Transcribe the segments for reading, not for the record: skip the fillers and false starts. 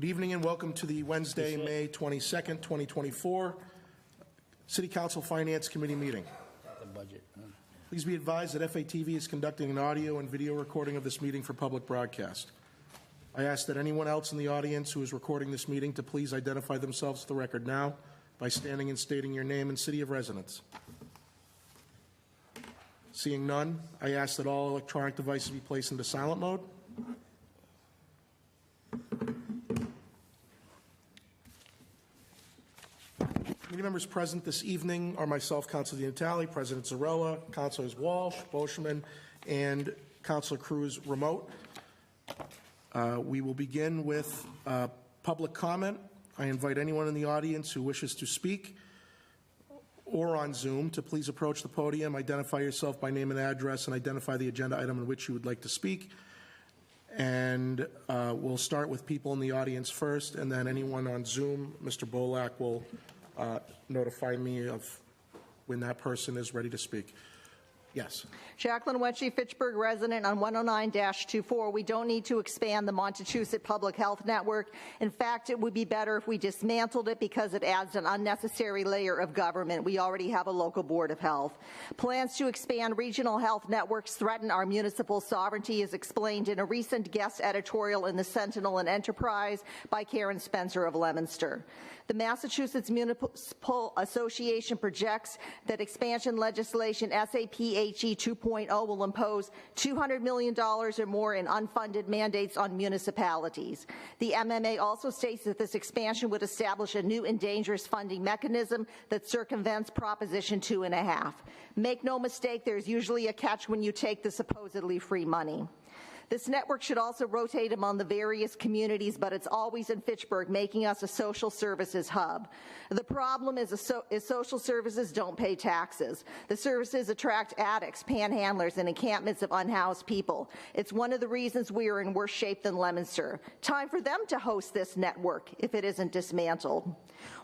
Good evening and welcome to the Wednesday, May 22nd, 2024 City Council Finance Committee meeting. Please be advised that FATV is conducting an audio and video recording of this meeting for public broadcast. I ask that anyone else in the audience who is recording this meeting to please identify themselves to the record now by standing and stating your name and city of residence. Seeing none, I ask that all electronic devices be placed into silent mode. Committee members present this evening are myself, Councilor Natale, President Zarella, Councilors Walsh, Boschman, and Councilor Cruz remote. We will begin with public comment. I invite anyone in the audience who wishes to speak or on Zoom to please approach the podium, identify yourself by name and address, and identify the agenda item in which you would like to speak. And we'll start with people in the audience first, and then anyone on Zoom. Mr. Bolak will notify me of when that person is ready to speak. Yes. Jacqueline Wetchy, Fitchburg resident on 109-24. We don't need to expand the Montechusett Public Health Network. In fact, it would be better if we dismantled it because it adds an unnecessary layer of government. We already have a local board of health. Plans to expand regional health networks threaten our municipal sovereignty, as explained in a recent guest editorial in the Sentinel and Enterprise by Karen Spencer of Leominster. The Massachusetts Municipal Association projects that expansion legislation SAPHE 2.0 will impose $200 million or more in unfunded mandates on municipalities. The MMA also states that this expansion would establish a new and dangerous funding mechanism that circumvents Proposition 2.5. Make no mistake, there's usually a catch when you take the supposedly free money. This network should also rotate among the various communities, but it's always in Fitchburg, making us a social services hub. The problem is social services don't pay taxes. The services attract addicts, panhandlers, and encampments of unhoused people. It's one of the reasons we are in worse shape than Leominster. Time for them to host this network if it isn't dismantled.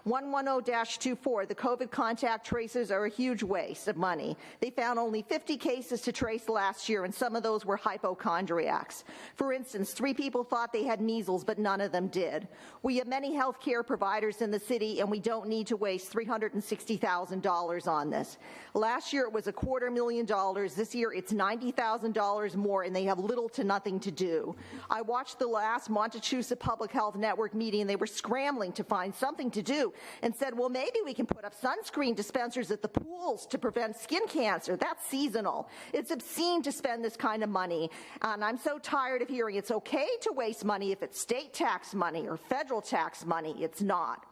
110-24, the COVID contact tracers are a huge waste of money. They found only 50 cases to trace last year, and some of those were hypochondriacs. For instance, 3 people thought they had measles, but none of them did. We have many health care providers in the city, and we don't need to waste $360,000 on this. Last year, it was $250,000. This year, it's $90,000 more, and they have little to nothing to do. I watched the last Montechusett Public Health Network meeting, and they were scrambling to find something to do and said, well, maybe we can put up sunscreen dispensers at the pools to prevent skin cancer. That's seasonal. It's obscene to spend this kind of money. And I'm so tired of hearing it's okay to waste money if it's state tax money or federal tax money. It's not.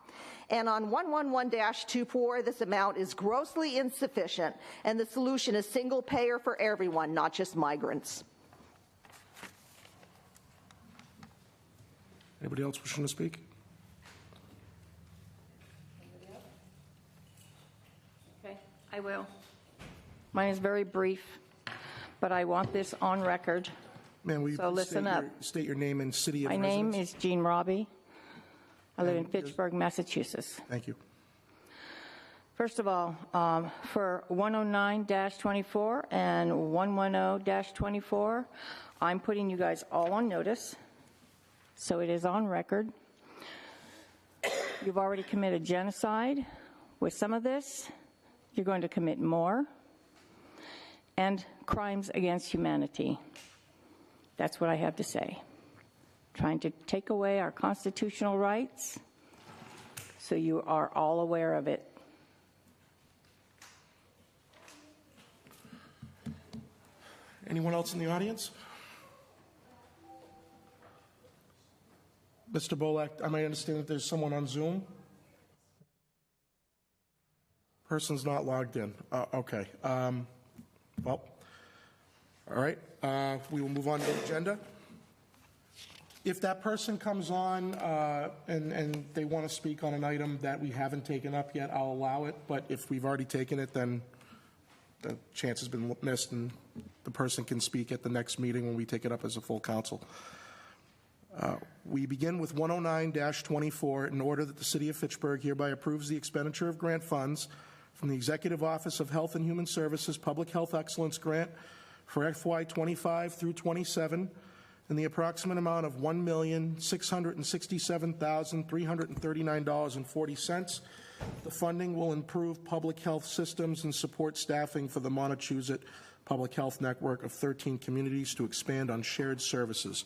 And on 111-24, this amount is grossly insufficient, and the solution is single payer for everyone, not just migrants. Anybody else wishing to speak? I will. Mine is very brief, but I want this on record. Ma'am, will you so listen up. State your name and city of residence? My name is Jean Robbie. I live in Fitchburg, Massachusetts. Thank you. First of all, for 109-24 and 110-24, I'm putting you guys all on notice, so it is on record. You've already committed genocide with some of this. You're going to commit more, and crimes against humanity. That's what I have to say. Trying to take away our constitutional rights, so you are all aware of it. Anyone else in the audience? Mr. Bolak, I might understand that there's someone on Zoom. Person's not logged in. Okay. Well, all right. We will move on to the agenda. If that person comes on and they want to speak on an item that we haven't taken up yet, I'll allow it. But if we've already taken it, then the chance has been missed, and the person can speak at the next meeting when we take it up as a full council. We begin with 109-24, in order that the City of Fitchburg hereby approves the expenditure of grant funds from the Executive Office of Health and Human Services Public Health Excellence Grant for FY 25 through 27 in the approximate amount of $1,667,339.40. The funding will improve public health systems and support staffing for the Montechusett Public Health Network of 13 communities to expand on shared services.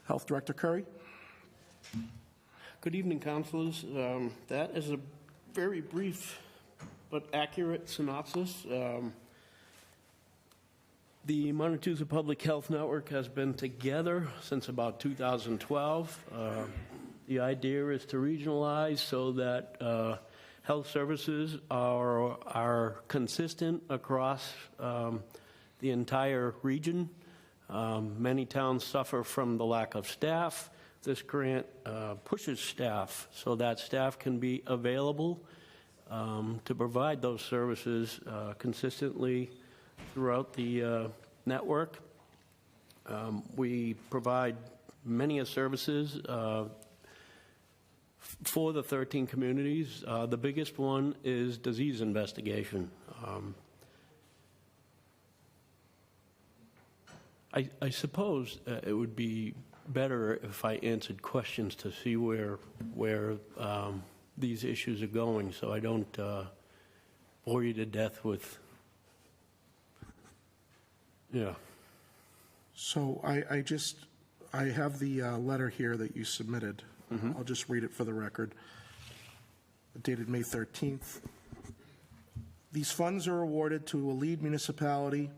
Health Director Curry. Good evening, councilors. That is a very brief but accurate synopsis. The Montechusett Public Health Network has been together since about 2012. The idea is to regionalize so that health services are consistent across the entire region. Many towns suffer from the lack of staff. This grant pushes staff so that staff can be available to provide those services consistently throughout the network. We provide many services for the 13 communities. The biggest one is disease investigation. I suppose it would be better if I answered questions to see where these issues are going, so I don't bore you to death with, yeah. So I have the letter here that you submitted. I'll just read it for the record. Dated May 13th. These funds are awarded to a lead municipality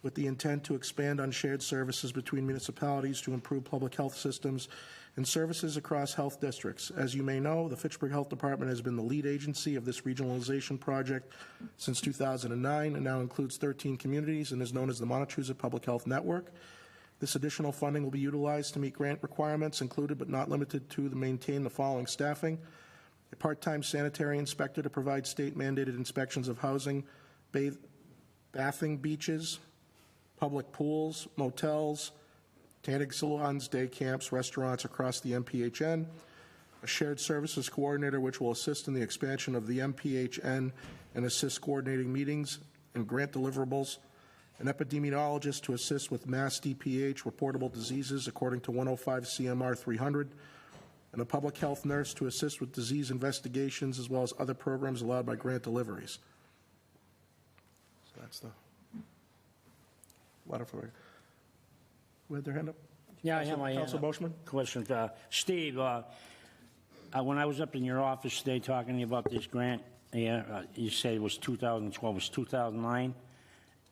with the intent to expand on shared services between municipalities to improve public health systems and services across health districts. As you may know, the Fitchburg Health Department has been the lead agency of this regionalization project since 2009 and now includes 13 communities and is known as the Montechusett Public Health Network. This additional funding will be utilized to meet grant requirements included but not limited to maintain the following staffing: a part-time sanitary inspector to provide state-mandated inspections of housing, bathing beaches, public pools, motels, tanning salons, day camps, restaurants across the MPHN, a shared services coordinator which will assist in the expansion of the MPHN and assist coordinating meetings and grant deliverables, an epidemiologist to assist with mass DPH reportable diseases according to 105 CMR 300, and a public health nurse to assist with disease investigations as well as other programs allowed by grant deliveries. So that's the letter for. Who had their hand up? Yeah, I have my hand Councilor up. Boschman? Question. Steve, when I was up in your office today talking to you about this grant, you said it was 2012, it was 2009,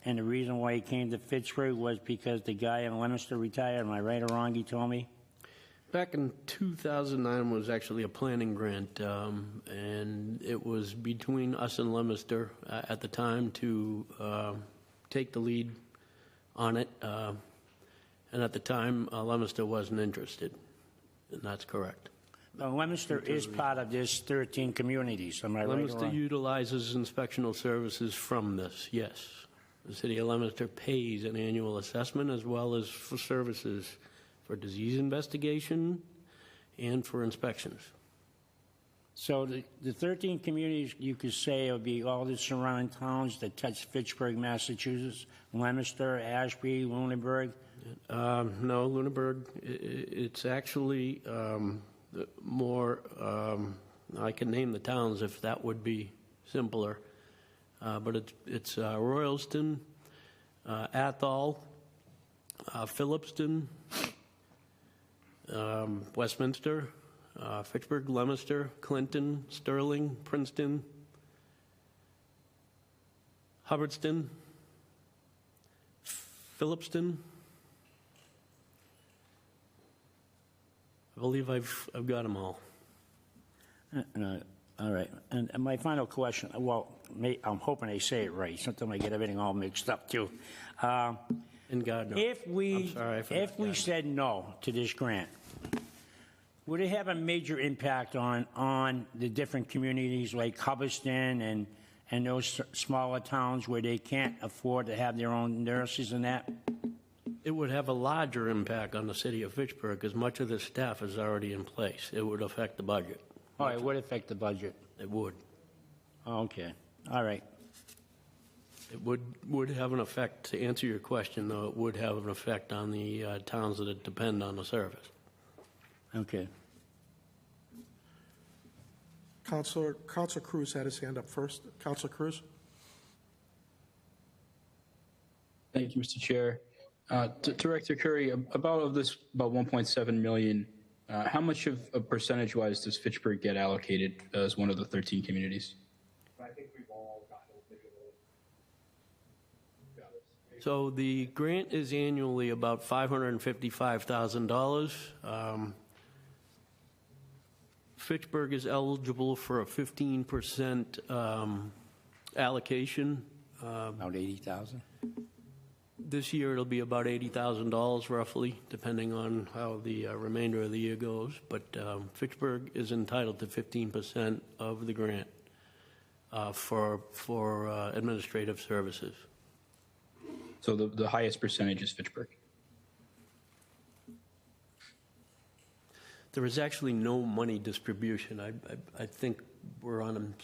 and the reason why he came to Fitchburg was because the guy in Leominster retired. Am I right or wrong, he told me? Back in 2009 was actually a planning grant, and it was between us and Leominster at the time to take the lead on it. And at the time, Leominster wasn't interested, and that's correct. Now, Leominster is part of this 13 communities, am I right or Leominster wrong? utilizes inspectional services from this, yes. The city of Leominster pays an annual assessment as well as for services for disease investigation and for inspections. So the 13 communities, you could say, would be all the surrounding towns that touch Fitchburg, Massachusetts, Leominster, Ashby, Lunenburg. No, Lunenburg, it's actually more, I can name the towns if that would be simpler, but it's Royalston, Athol, Phillipston, Westminster, Fitchburg, Leominster, Clinton, Sterling, Princeton, Hubbardston, Phillipston. I believe I've got them all. All right. And my final question, well, I'm hoping I say it right. Sometimes I get everything all mixed up, too. And Gardner. If we, I'm sorry, I forgot if we Gardner. said no to this grant, would it have a major impact on the different communities like Hubbardston and those smaller towns where they can't afford to have their own nurses and that? It would have a larger impact on the city of Fitchburg because much of the staff is already in place. It would affect the budget. Oh, it would affect the budget. It would. Oh, okay. All right. It would have an effect, to answer your question, though, it would have an effect on the towns that depend on the service. Okay. Counselor Cruz had his hand up first. Counselor Cruz? Thank you, Mr. Chair. Director Curry, about 1.7 million, how much of percentage-wise does Fitchburg get allocated as one of the 13 communities? So the grant is annually about $555,000. Fitchburg is eligible for a 15% allocation. About 80,000? This year, it'll be about $80,000 roughly, depending on how the remainder of the year goes. But Fitchburg is entitled to 15% of the grant for administrative services. So the highest percentage is Fitchburg. There is actually no money distribution. I think we're on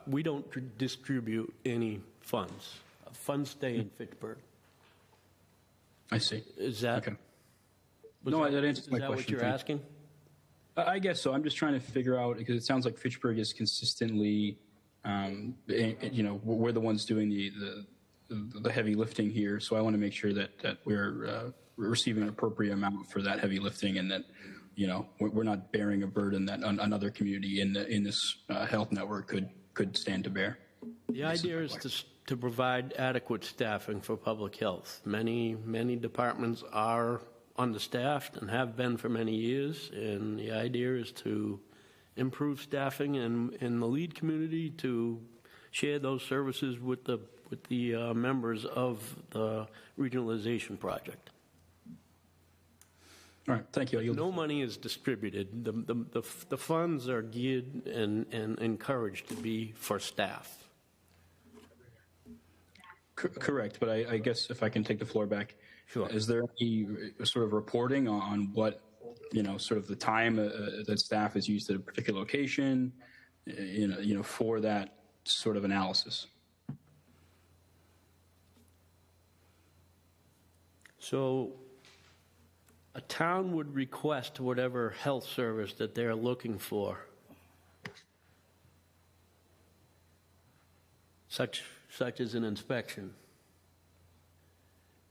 we don't distribute any funds. Funds stay in Fitchburg. I see. Is that? Okay. No, that answers my Is that question. what you're Thank you. asking? I guess so. I'm just trying to figure out, because it sounds like Fitchburg is consistently, we're the ones doing the heavy lifting here. So I want to make sure that we're receiving an appropriate amount for that heavy lifting, and that, we're not bearing a burden that another community in this health network could stand to bear. The idea is to provide adequate staffing for public health. Many departments are understaffed and have been for many years, and the idea is to improve staffing in the lead community, to share those services with the members of the regionalization project. All right, thank you. No money is distributed. The funds are geared and encouraged to be for staff. Correct, but I guess if I can take the floor back. Sure. Is there any sort of reporting on what, sort of the time that staff is used at a particular location, for that sort of analysis? So a town would request whatever health service that they're looking for, such as an inspection.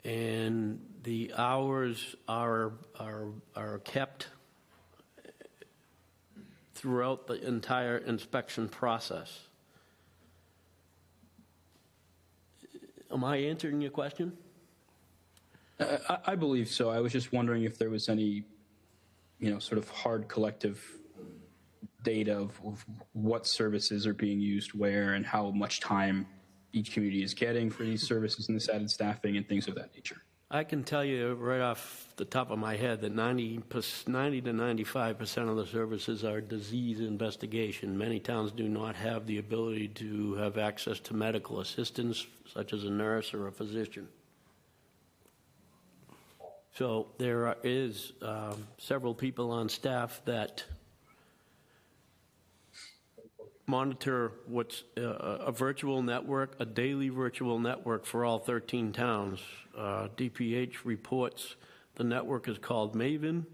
And the hours are kept throughout the entire inspection process. Am I answering your question? I believe so. I was just wondering if there was any, sort of hard collective data of what services are being used where and how much time each community is getting for these services and this added staffing and things of that nature. I can tell you right off the top of my head that 90 to 95% of the services are disease investigation. Many towns do not have the ability to have access to medical assistance, such as a nurse or a physician. So there is several people on staff that monitor what's a virtual network, a daily virtual network for all 13 towns. DPH reports, the network is called Maven.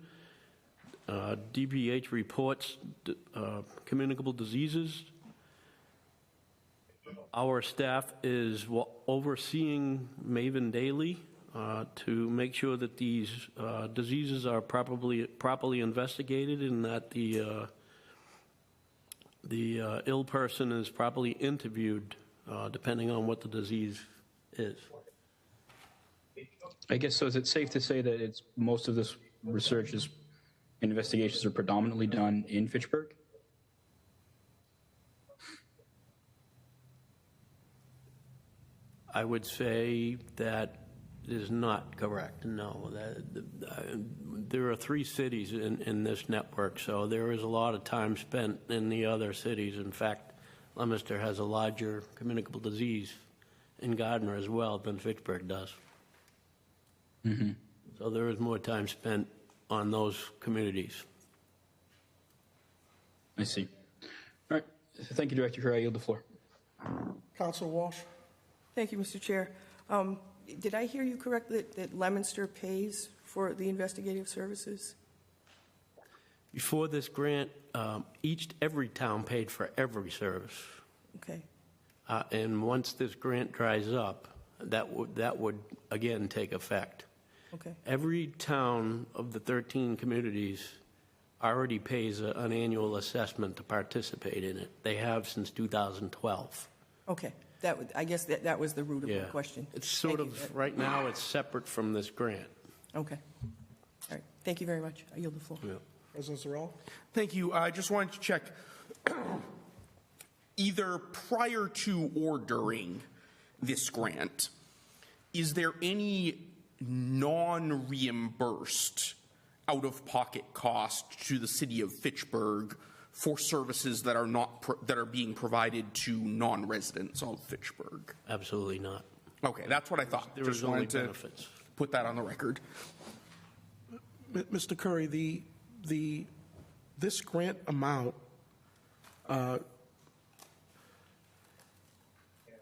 DPH reports communicable diseases. Our staff is overseeing Maven daily to make sure that these diseases are properly investigated and that the ill person is properly interviewed, depending on what the disease is. I guess, so is it safe to say that most of this research and investigations are predominantly done in Fitchburg? I would say that is not correct, no. There are 3 cities in this network, so there is a lot of time spent in the other cities. In fact, Leominster has a larger communicable disease in Gardner as well than Fitchburg does. Mm-hmm. So there is more time spent on those communities. I see. All right. Thank you, Director Kerr. I yield the floor. Counselor Walsh? Thank you, Mr. Chair. Did I hear you correctly that Leominster pays for the investigative services? Before this grant, every town paid for every service. Okay. And once this grant dries up, that would again take effect. Okay. Every town of the 13 communities already pays an annual assessment to participate in it. They have since 2012. Okay. I guess that was the root of Yeah. the question. It's sort Thank you. of, right now, it's separate from this grant. Okay. All right. Thank you very much. I yield the floor. Yeah. President Zarella? Thank you. I just wanted to check, either prior to or during this grant, is there any non-reimbursed out-of-pocket cost to the city of Fitchburg for services that are that are being provided to non-residents of Fitchburg? Absolutely not. Okay, that's what I thought. There Just is only wanted to benefits. put that on the record. Mr. Curry, this grant amount,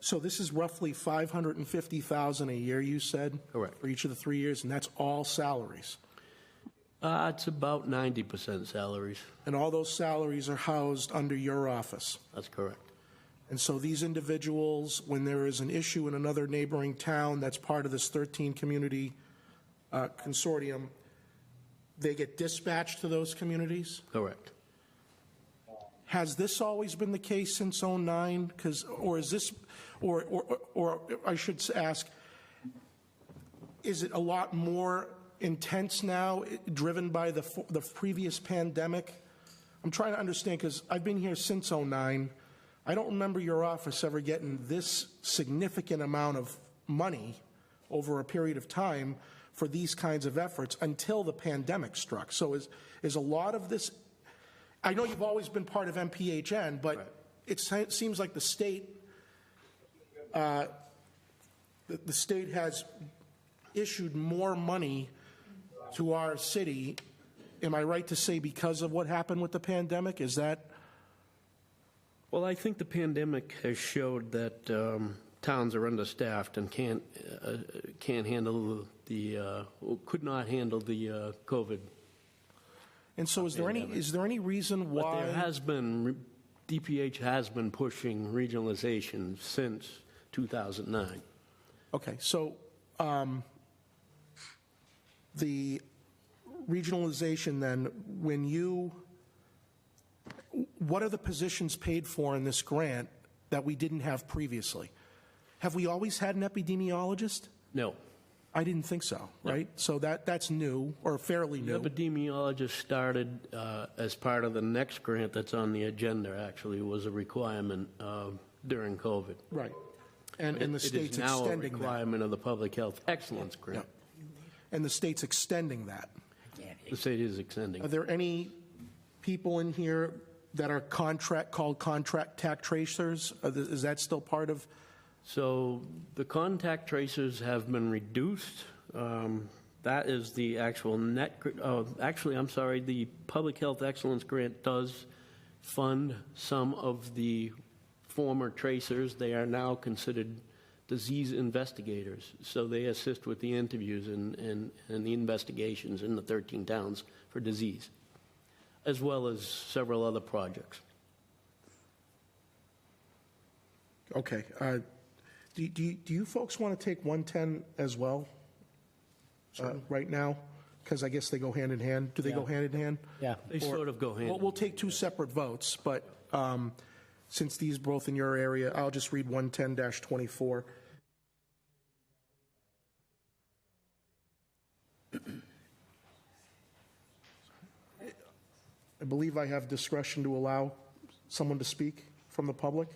so this is roughly $550,000 a year, you said? Correct. For each of the 3 years, and that's all salaries? It's about 90% salaries. And all those salaries are housed under your office? That's correct. And so these individuals, when there is an issue in another neighboring town that's part of this 13-community consortium, they get dispatched to those communities? Correct. Has this always been the case since '09? Or is this, or I should ask, is it a lot more intense now, driven by the previous pandemic? I'm trying to understand, because I've been here since '09. I don't remember your office ever getting this significant amount of money over a period of time for these kinds of efforts until the pandemic struck. So is a lot of this, I know you've always been part of MPHN, but it seems like the state has issued more money to our city. Am I right to say because of what happened with the pandemic? Is that? Well, I think the pandemic has showed that towns are understaffed and can't handle could not handle the COVID. And so is there any reason But why? there has been, DPH has been pushing regionalization since 2009. Okay, so the regionalization then, what are the positions paid for in this grant that we didn't have previously? Have we always had an epidemiologist? No. I didn't think so, right? So that's new, or fairly The new. epidemiologist started as part of the next grant that's on the agenda, actually, was a requirement during COVID. Right. And the state's It is now a extending that. requirement of the Public Health Excellence Grant. And the state's extending that. The state is extending. Are there any people in here that are called contract tracers? Is that still part of? So the contact tracers have been reduced. That is the actual net, actually, I'm sorry, the Public Health Excellence Grant does fund some of the former tracers. They are now considered disease investigators. So they assist with the interviews and the investigations in the 13 towns for disease, as well as several other projects. Okay. Do you folks want to take 110 as well right now? Because I guess they go hand in hand. Do they go hand in hand? Yeah. They sort of go hand. Well, we'll take two separate votes, but since these are both in your area, I'll just read 110-24. I believe I have discretion to allow someone to speak from the public.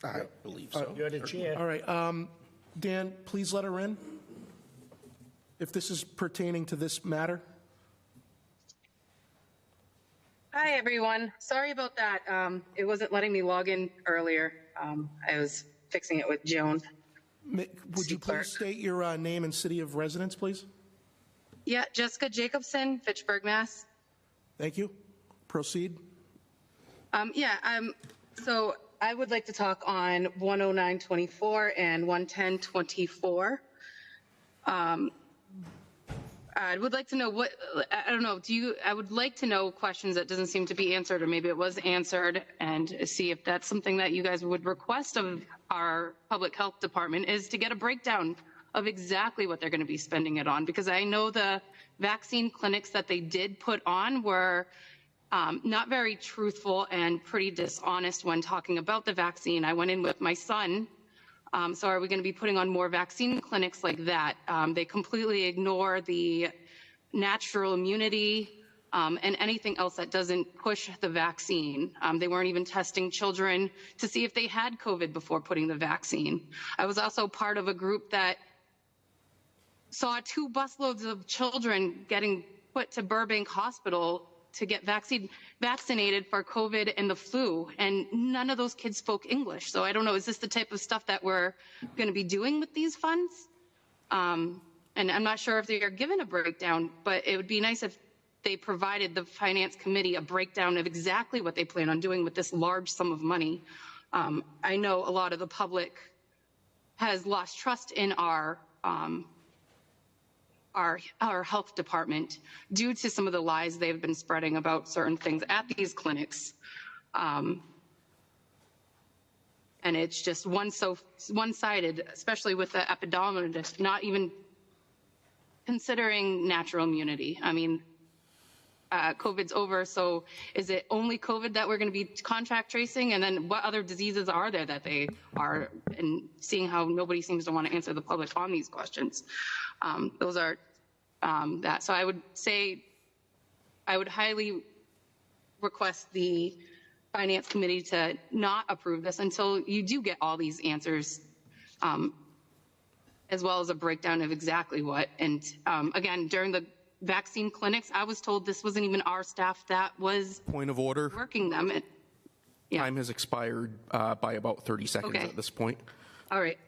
I believe so. You're the chair. All right, Dan, please let her in, if this is pertaining to this matter. Hi, everyone. Sorry about that. It wasn't letting me log in earlier. I was fixing it with Joan. Would you please state your name and city of residence, please? Yeah, Jessica Jacobson, Fitchburg, Mass. Thank you. Proceed. So I would like to talk on 10924 and 11024. I would like to know what, I don't know, I would like to know questions that doesn't seem to be answered, or maybe it was answered, and see if that's something that you guys would request of our public health department, is to get a breakdown of exactly what they're going to be spending it on. Because I know the vaccine clinics that they did put on were not very truthful and pretty dishonest when talking about the vaccine. I went in with my son. So are we going to be putting on more vaccine clinics like that? They completely ignore the natural immunity and anything else that doesn't push the vaccine. They weren't even testing children to see if they had COVID before putting the vaccine. I was also part of a group that saw 2 busloads of children getting put to Burbank Hospital to get vaccinated for COVID and the flu, and none of those kids spoke English. So I don't know, is this the type of stuff that we're going to be doing with these funds? And I'm not sure if they are given a breakdown, but it would be nice if they provided the finance committee a breakdown of exactly what they plan on doing with this large sum of money. I know a lot of the public has lost trust in our health department due to some of the lies they've been spreading about certain things at these clinics. And it's just one-sided, especially with the epidemiologist, not even considering natural immunity. I mean, COVID's over, so is it only COVID that we're going to be contact tracing? And then what other diseases are there that they are? And seeing how nobody seems to want to answer the public on these questions. Those are that. So I would say, I would highly request the finance committee to not approve this until you do get all these answers, as well as a breakdown of exactly what. And again, during the vaccine clinics, I was told this wasn't even our staff that was Point of order. working them. Yeah. Time has expired by about 30 seconds Okay. at this point. All right.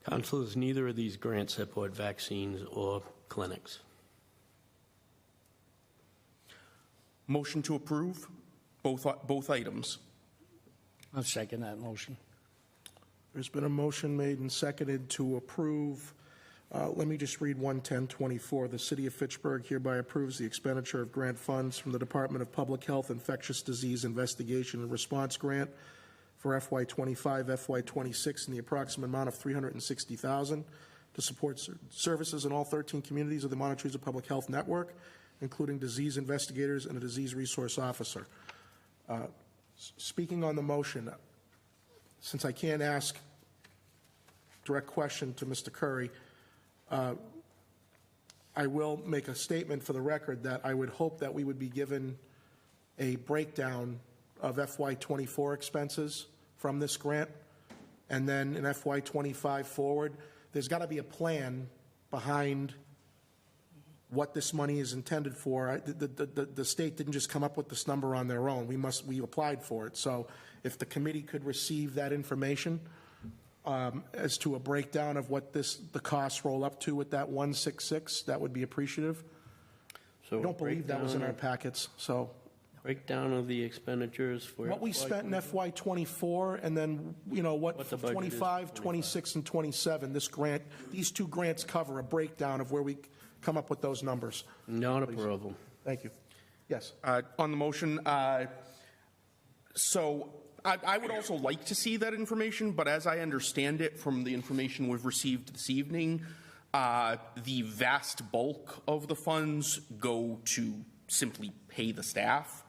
Councilors, neither of these grants support vaccines or clinics. Motion to approve both items. I'll second that motion. There's been a motion made and seconded to approve. Let me just read 11024. The City of Fitchburg hereby approves the expenditure of grant funds from the Department of Public Health Infectious Disease Investigation and Response Grant for FY25, FY26 in the approximate amount of $360,000 to support services in all 13 communities of the Montezuma Public Health Network, including disease investigators and a disease resource officer. Speaking on the motion, since I can't ask direct question to Mr. Curry, I will make a statement for the record that I would hope that we would be given a breakdown of FY24 expenses from this grant, and then in FY25 forward, there's got to be a plan behind what this money is intended for. The state didn't just come up with this number on their own. We applied for it. So if the committee could receive that information as to a breakdown of what the costs roll up to with that 166, that would be appreciative. So I don't believe that was in our packets. So breakdown of the expenditures for what we spent in FY24, and then, you know, what the budget is 25, for 26, and 27, these 2 grants cover a breakdown of where we come up with those numbers. Not a problem. Thank you. Yes. On the motion, so I would also like to see that information, but as I understand it from the information we've received this evening, the vast bulk of the funds go to simply pay the staff.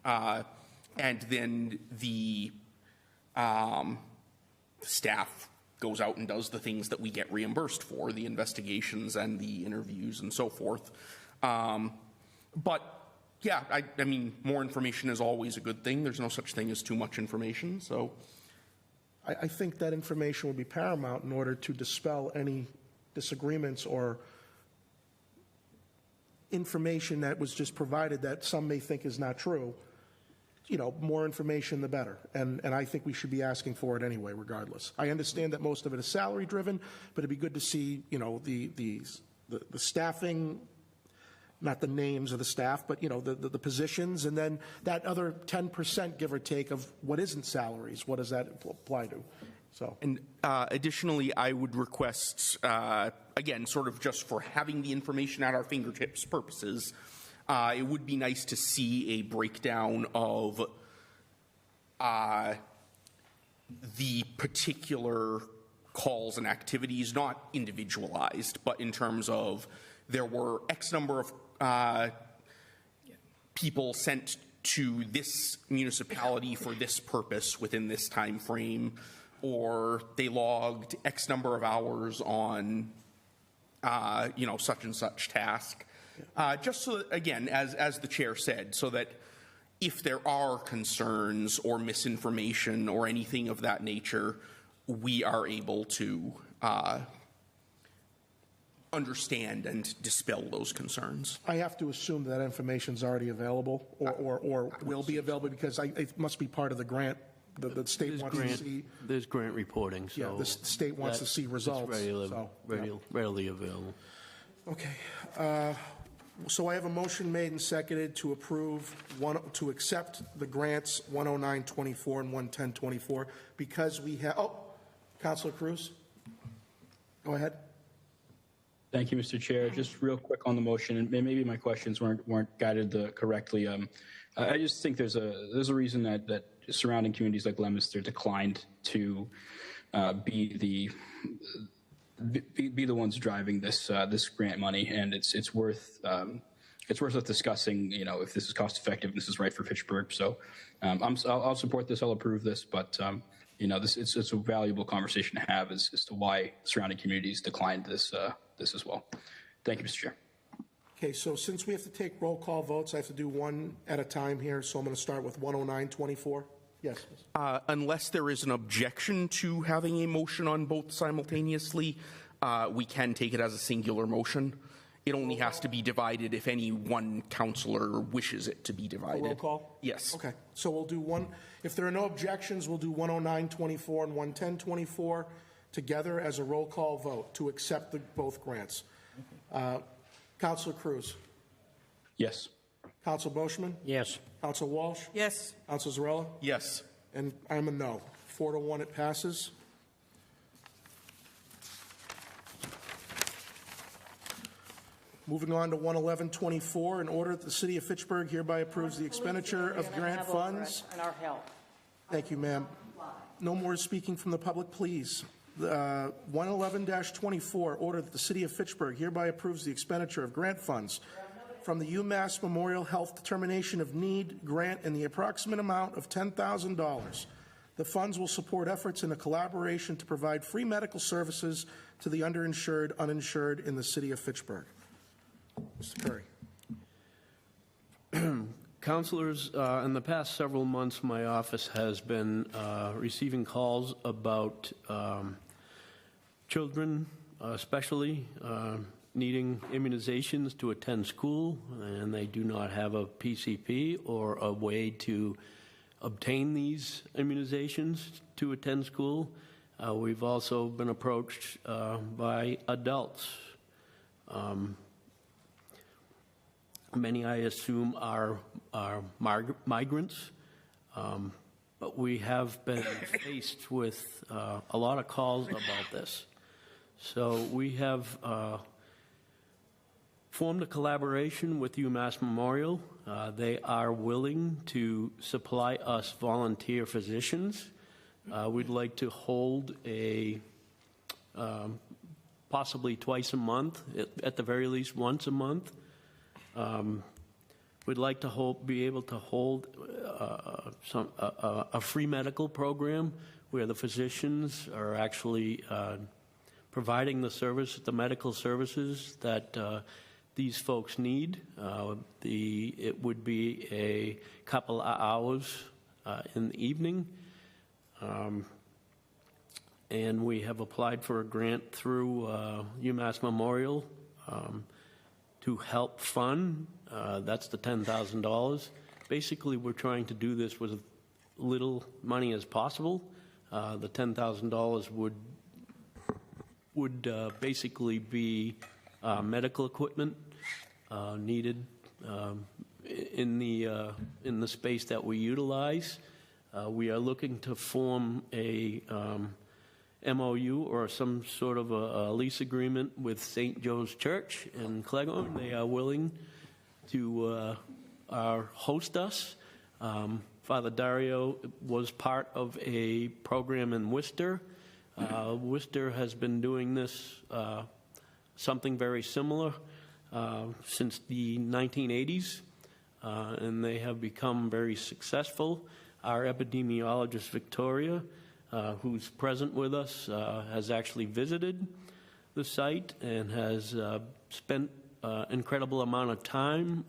And then the staff goes out and does the things that we get reimbursed for, the investigations and the interviews and so forth. But yeah, I mean, more information is always a good thing. There's no such thing as too much information. So I think that information will be paramount in order to dispel any disagreements or information that was just provided that some may think is not true. You know, more information, the better. And I think we should be asking for it anyway, regardless. I understand that most of it is salary driven, but it'd be good to see, you know, the staffing, not the names of the staff, but, the positions, and then that other 10%, give or take, of what isn't salaries, what does that apply to? So, And additionally, I would request, again, sort of just for having the information at our fingertips purposes, it would be nice to see a breakdown of the particular calls and activities, not individualized, but in terms of there were X number of people sent to this municipality for this purpose within this time frame, or they logged X number of hours on, such and such task. Just so that, again, as the chair said, so that if there are concerns or misinformation or anything of that nature, we are able to understand and dispel those concerns. I have to assume that information's already available or will be available because it must be part of the grant. The state wants to see. There's grant reporting, so. Yeah, the state wants to see results. It's so, readily available. Okay. So I have a motion made and seconded to approve, to accept the grants 10924 and 11024 because we have, Councilor Cruz, go ahead. Thank you, Mr. Chair. Just real quick on the motion, and maybe my questions weren't guided correctly. I just think there's a reason that surrounding communities like Leominster declined to be the ones driving this grant money, and it's worth us discussing. If this is cost effective, and this is right for Fitchburg. So I'll support this. I'll approve this, but it's a valuable conversation to have as to why surrounding communities declined this as well. Thank you, Mr. Chair. Okay, so since we have to take roll call votes, I have to do one at a time here. So I'm going to start with 10924. Yes. Unless there is an objection to having a motion on both simultaneously, we can take it as a singular motion. It only has to be divided if any one councillor wishes it to be divided. Roll call? Yes. Okay, so we'll do one. If there are no objections, we'll do 10924 and 11024 together as a roll call vote to accept both grants. Councilor Cruz? Yes. Councilor Boschman? Yes. Councilor Walsh? Yes. Councilor Zarella? Yes. And I'm a no. 4-1, it passes. Moving on to 11124, in order that the city of Fitchburg hereby approves the expenditure of grant funds. And our help. Thank you, ma'am. No more speaking from the public, please. 111-24, order that the city of Fitchburg hereby approves the expenditure of grant funds from the UMass Memorial Health Determination of Need grant in the approximate amount of $10,000. The funds will support efforts in a collaboration to provide free medical services to the underinsured, uninsured in the city of Fitchburg. Mr. Perry. Councilors, in the past several months, my office has been receiving calls about children, especially needing immunizations to attend school, and they do not have a PCP or a way to obtain these immunizations to attend school. We've also been approached by adults. Many, I assume, are migrants, but we have been faced with a lot of calls about this. So we have formed a collaboration with UMass Memorial. They are willing to supply us volunteer physicians. We'd like to hold a possibly twice a month, at the very least once a month. We'd like to be able to hold a free medical program where the physicians are actually providing the medical services that these folks need. It would be a couple of hours in the evening. And we have applied for a grant through UMass Memorial to help fund. That's the $10,000. Basically, we're trying to do this with little money as possible. The $10,000 would basically be medical equipment, needed in the space that we utilize. We are looking to form a MOU or some sort of a lease agreement with St. Joe's Church in Cleghorn. They are willing to host us. Father Dario was part of a program in Worcester. Worcester has been doing this, something very similar, since the 1980s, and they have become very successful. Our epidemiologist, Victoria, who's present with us, has actually visited the site and has spent an incredible amount of time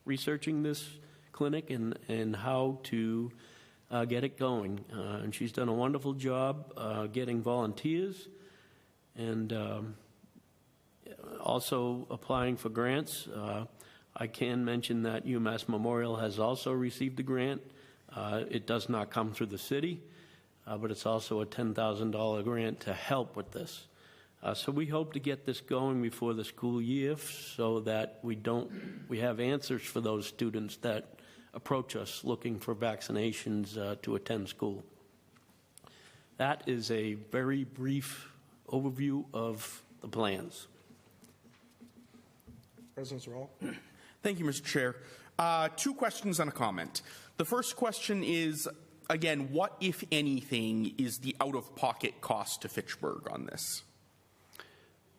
researching this clinic and how to get it going. And she's done a wonderful job getting volunteers and also applying for grants. I can mention that UMass Memorial has also received a grant. It does not come through the city, but it's also a $10,000 grant to help with this. So we hope to get this going before the school year so that we have answers for those students that approach us looking for vaccinations to attend school. That is a very brief overview of the plans. President Zarella. Thank you, Mr. Chair. 2 questions and a comment. The first question is, again, what, if anything, is the out-of-pocket cost to Fitchburg on this?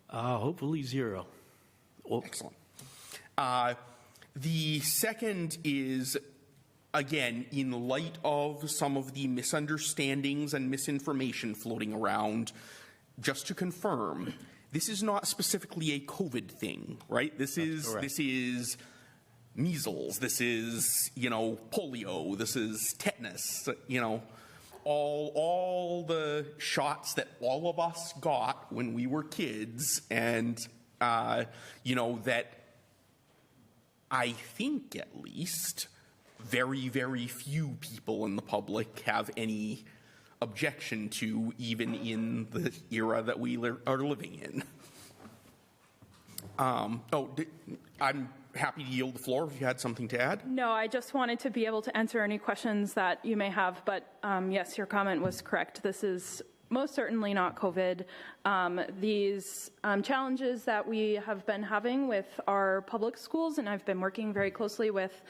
Hopefully 0. Excellent. The second is, again, in light of some of the misunderstandings and misinformation floating around, just to confirm, this is not specifically a COVID thing, right? This is measles, this is, polio, this is tetanus, all the shots that all of us got when we were kids, and, that I think at least very, very few people in the public have any objection to, even in the era that we are living in. I'm happy to yield the floor if you had something to add. No, I just wanted to be able to answer any questions that you may have, but yes, your comment was correct. This is most certainly not COVID. These challenges that we have been having with our public schools, and I've been working very closely with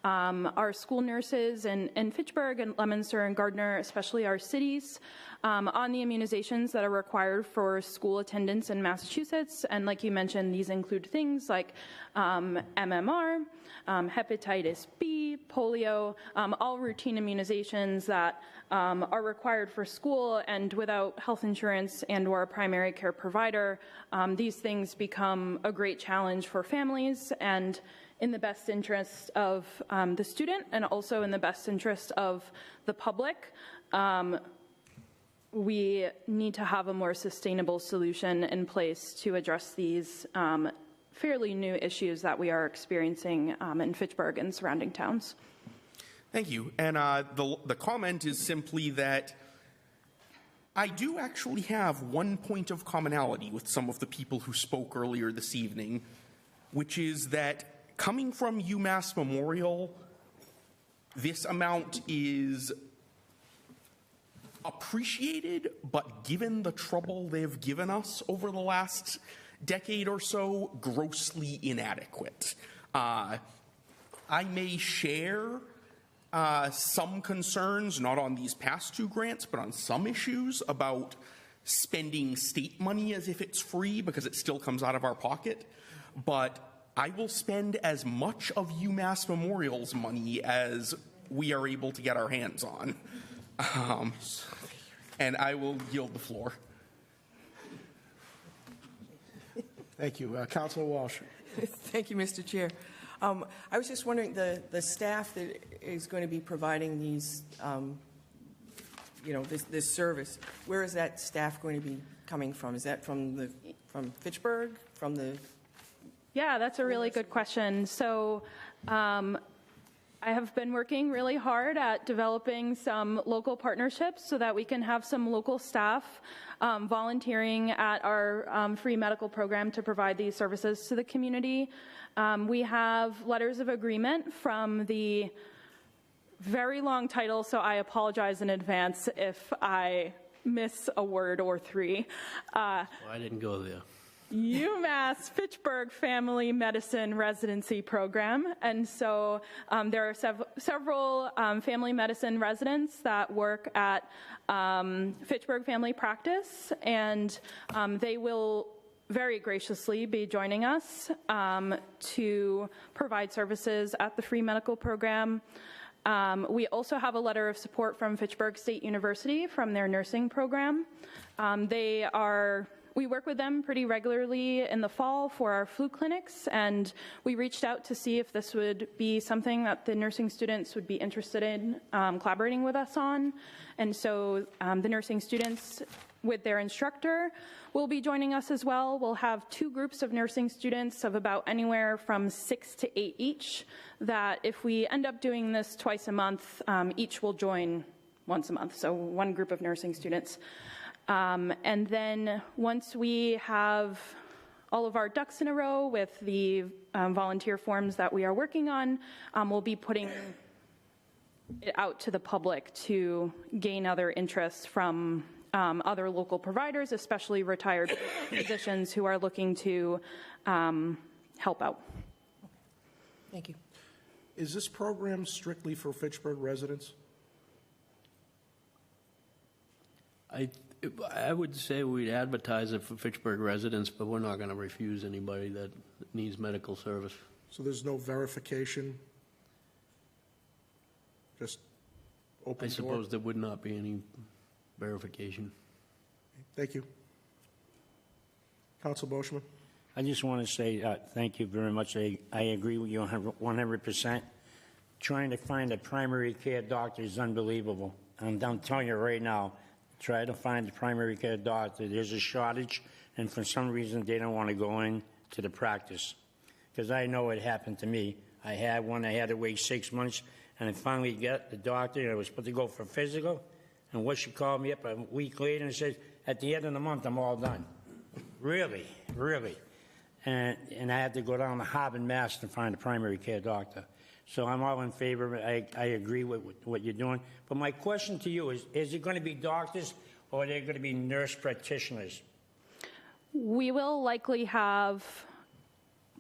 our school nurses in Fitchburg and Leominster and Gardner, especially our cities, on the immunizations that are required for school attendance in Massachusetts. And like you mentioned, these include things like MMR, hepatitis B, polio, all routine immunizations that are required for school, and without health insurance and or a primary care provider, these things become a great challenge for families, and in the best interest of the student and also in the best interest of the public, we need to have a more sustainable solution in place to address these fairly new issues that we are experiencing in Fitchburg and surrounding towns. Thank you. And the comment is simply that I do actually have one point of commonality with some of the people who spoke earlier this evening, which is that coming from UMass Memorial, this amount is appreciated, but given the trouble they've given us over the last decade or so, grossly inadequate. I may share some concerns, not on these past 2 grants, but on some issues about spending state money as if it's free because it still comes out of our pocket. But I will spend as much of UMass Memorial's money as we are able to get our hands on. And I will yield the floor. Thank you. Councilor Walsh. Thank you, Mr. Chair. I was just wondering, the staff that is going to be providing these, this service, where is that staff going to be coming from? Is that from Fitchburg, from the? Yeah, that's a really good question. So I have been working really hard at developing some local partnerships so that we can have some local staff volunteering at our free medical program to provide these services to the community. We have letters of agreement from the very long title, so I apologize in advance if I miss a word or three. Well, I didn't go there. UMass Fitchburg Family Medicine Residency Program. And so there are several family medicine residents that work at Fitchburg Family Practice, and they will very graciously be joining us to provide services at the free medical program. We also have a letter of support from Fitchburg State University from their nursing program. We work with them pretty regularly in the fall for our flu clinics, and we reached out to see if this would be something that the nursing students would be interested in collaborating with us on. And so the nursing students with their instructor will be joining us as well. We'll have 2 groups of nursing students of about anywhere from 6 to 8 each, that if we end up doing this twice a month, each will join once a month, so 1 group of nursing students. And then once we have all of our ducks in a row with the volunteer forms that we are working on, we'll be putting it out to the public to gain other interest from other local providers, especially retired physicians who are looking to help out. Thank you. Is this program strictly for Fitchburg residents? I would say we'd advertise it for Fitchburg residents, but we're not going to refuse anybody that needs medical service. So there's no verification? Just open I door? suppose there would not be any verification. Thank you. Council Boschman? I just want to say thank you very much. I agree with you 100%. Trying to find a primary care doctor is unbelievable. I'm telling you right now, try to find a primary care doctor. There's a shortage, and for some reason they don't want to go in to the practice. Because I know it happened to me. I had one, I had to wait 6 months, and I finally got the doctor, and I was supposed to go for physical, and what she called me up a week later and said, at the end of the month, I'm all done. Really, really. And I had to go down to Harbin, Mass. to find a primary care doctor. So I'm all in favor. I agree with what you're doing. But my question to you is it going to be doctors or are they going to be nurse practitioners? We will likely have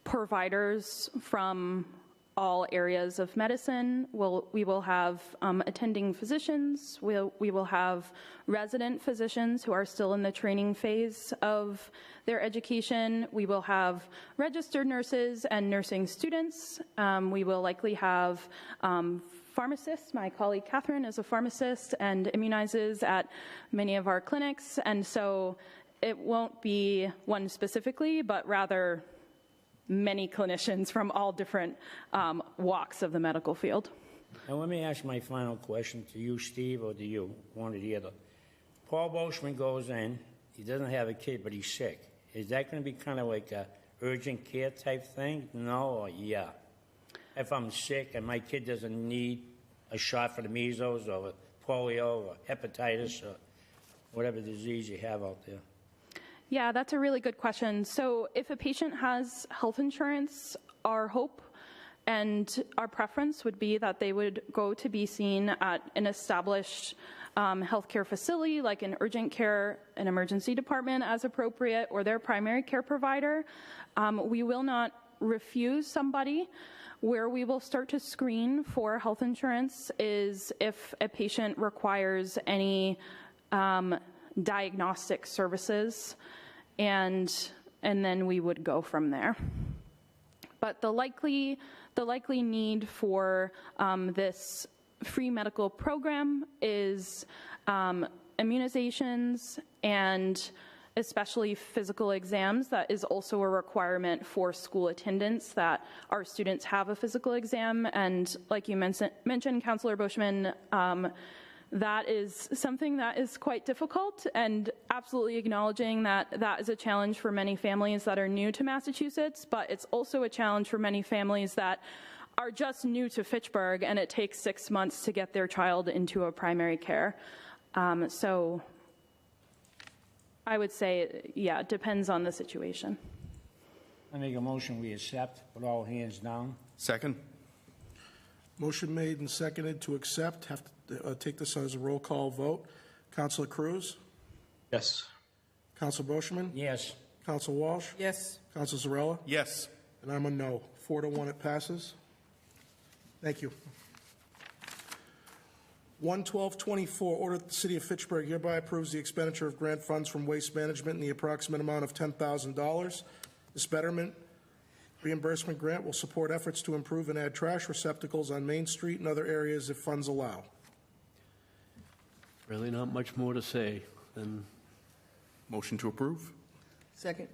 providers from all areas of medicine. We will have attending physicians. We will have resident physicians who are still in the training phase of their education. We will have registered nurses and nursing students. We will likely have pharmacists. My colleague Catherine is a pharmacist and immunizes at many of our clinics. And so it won't be one specifically, but rather many clinicians from all different walks of the medical field. Now let me ask my final question to you, Steve, or to you, one or the other. Paul Boschman goes in, he doesn't have a kid, but he's sick. Is that going to be kind of like a urgent care type thing? No or yeah? If I'm sick and my kid doesn't need a shot for the measles or polio or hepatitis or whatever disease you have out there. Yeah, that's a really good question. So if a patient has health insurance, our hope and our preference would be that they would go to be seen at an established healthcare facility like an urgent care, an emergency department as appropriate, or their primary care provider. We will not refuse somebody. Where we will start to screen for health insurance is if a patient requires any diagnostic services, and then we would go from there. But the likely need for this free medical program is immunizations and especially physical exams. That is also a requirement for school attendance, that our students have a physical exam. And like you mentioned, Councillor Boschman, that is something that is quite difficult, and absolutely acknowledging that that is a challenge for many families that are new to Massachusetts, but it's also a challenge for many families that are just new to Fitchburg, and it takes 6 months to get their child into a primary care. So I would say, yeah, it depends on the situation. I make a motion we accept with all hands down. Second? Motion made and seconded to accept. Have to take this as a roll call vote. Counselor Cruz? Yes. Counselor Boishman? Yes. Counselor Walsh? Yes. Counselor Zarella? Yes. And I'm a no. 4-1, it passes. Thank you. 11224, order that the City of Fitchburg hereby approves the expenditure of grant funds from Waste Management in the approximate amount of $10,000. This betterment reimbursement grant will support efforts to improve and add trash receptacles on Main Street and other areas if funds allow. Really not much more to say than Motion to approve? Second.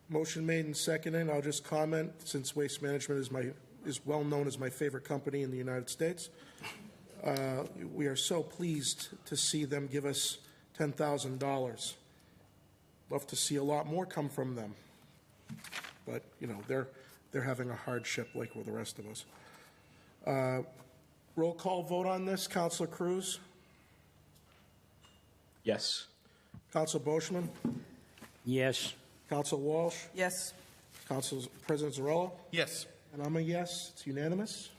Motion made and seconded. I'll just comment, since Waste Management is well known as my favorite company in the United States. We are so pleased to see them give us $10,000. Love to see a lot more come from them. But, you know, they're having a hardship like with the rest of us. Roll call vote on this. Counselor Cruz? Yes. Counselor Boishman? Yes. Counselor Walsh? Yes. Council President Zarella? Yes. And I'm a yes. It's unanimous.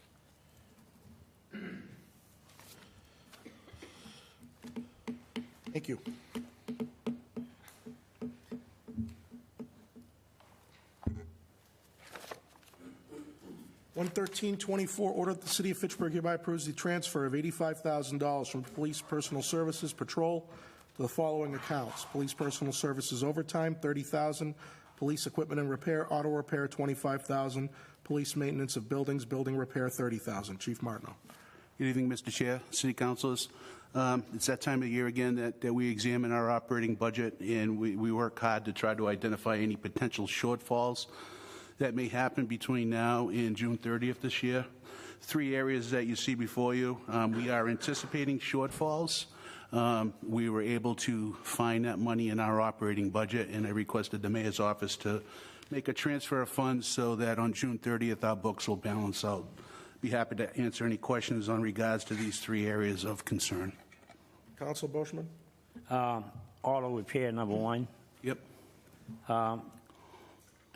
Thank you. $113.24, order that the City of Fitchburg hereby approves the transfer of $85,000 from Police Personal Services Patrol to the following accounts: Police Personal Services Overtime, $30,000; Police Equipment and Repair, Auto Repair, $25,000; Police Maintenance of Buildings, Building Repair, $30,000. Chief Martineau. Good evening, Mr. Chair, City Councilors. It's that time of year again that we examine our operating budget, and we work hard to try to identify any potential shortfalls that may happen between now and June 30th this year. 3 areas that you see before you. We are anticipating shortfalls. We were able to find that money in our operating budget, and I requested the mayor's office to make a transfer of funds so that on June 30th our books will balance out. Be happy to answer any questions on regards to these 3 areas of concern. Council Boishman. Auto repair, number 1. Yep.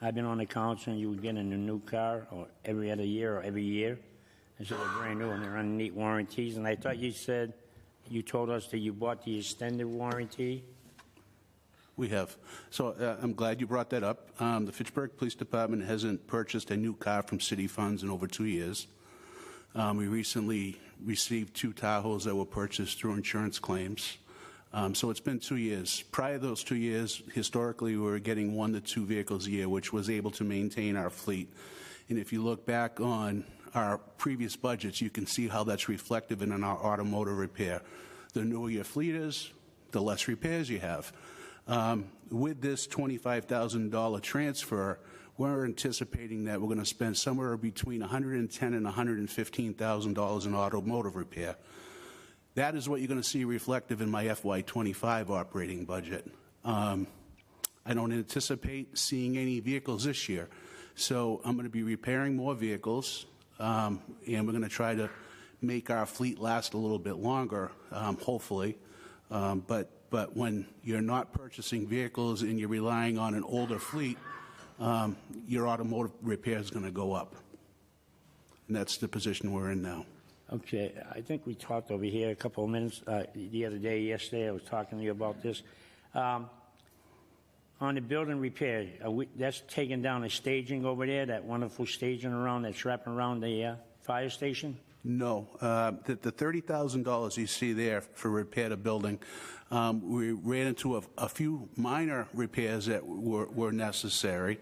I've been on the council, and you would get in a new car or every other year or every year instead of brand new, and they're underneath warranties. And I thought you told us that you bought the extended warranty. We have. So I'm glad you brought that up. The Fitchburg Police Department hasn't purchased a new car from city funds in over 2 years. We recently received 2 Tahoes that were purchased through insurance claims. So it's been 2 years. Prior to those 2 years, historically, we were getting 1 to 2 vehicles a year, which was able to maintain our fleet. And if you look back on our previous budgets, you can see how that's reflective in our automotive repair. The newer your fleet is, the less repairs you have. With this $25,000 transfer, we're anticipating that we're going to spend somewhere between $110,000 and $115,000 in automotive repair. That is what you're going to see reflective in my FY25 operating budget. I don't anticipate seeing any vehicles this year, so I'm going to be repairing more vehicles, and we're going to try to make our fleet last a little bit longer, hopefully. But when you're not purchasing vehicles and you're relying on an older fleet, your automotive repair is going to go up. And that's the position we're in now. Okay, I think we talked over here a couple of minutes the other day, yesterday. I was talking to you about this. On the building repair, that's taking down the staging over there, that wonderful staging around that's wrapping around the fire station? No. The $30,000 you see there for repair to building, we ran into a few minor repairs that were necessary.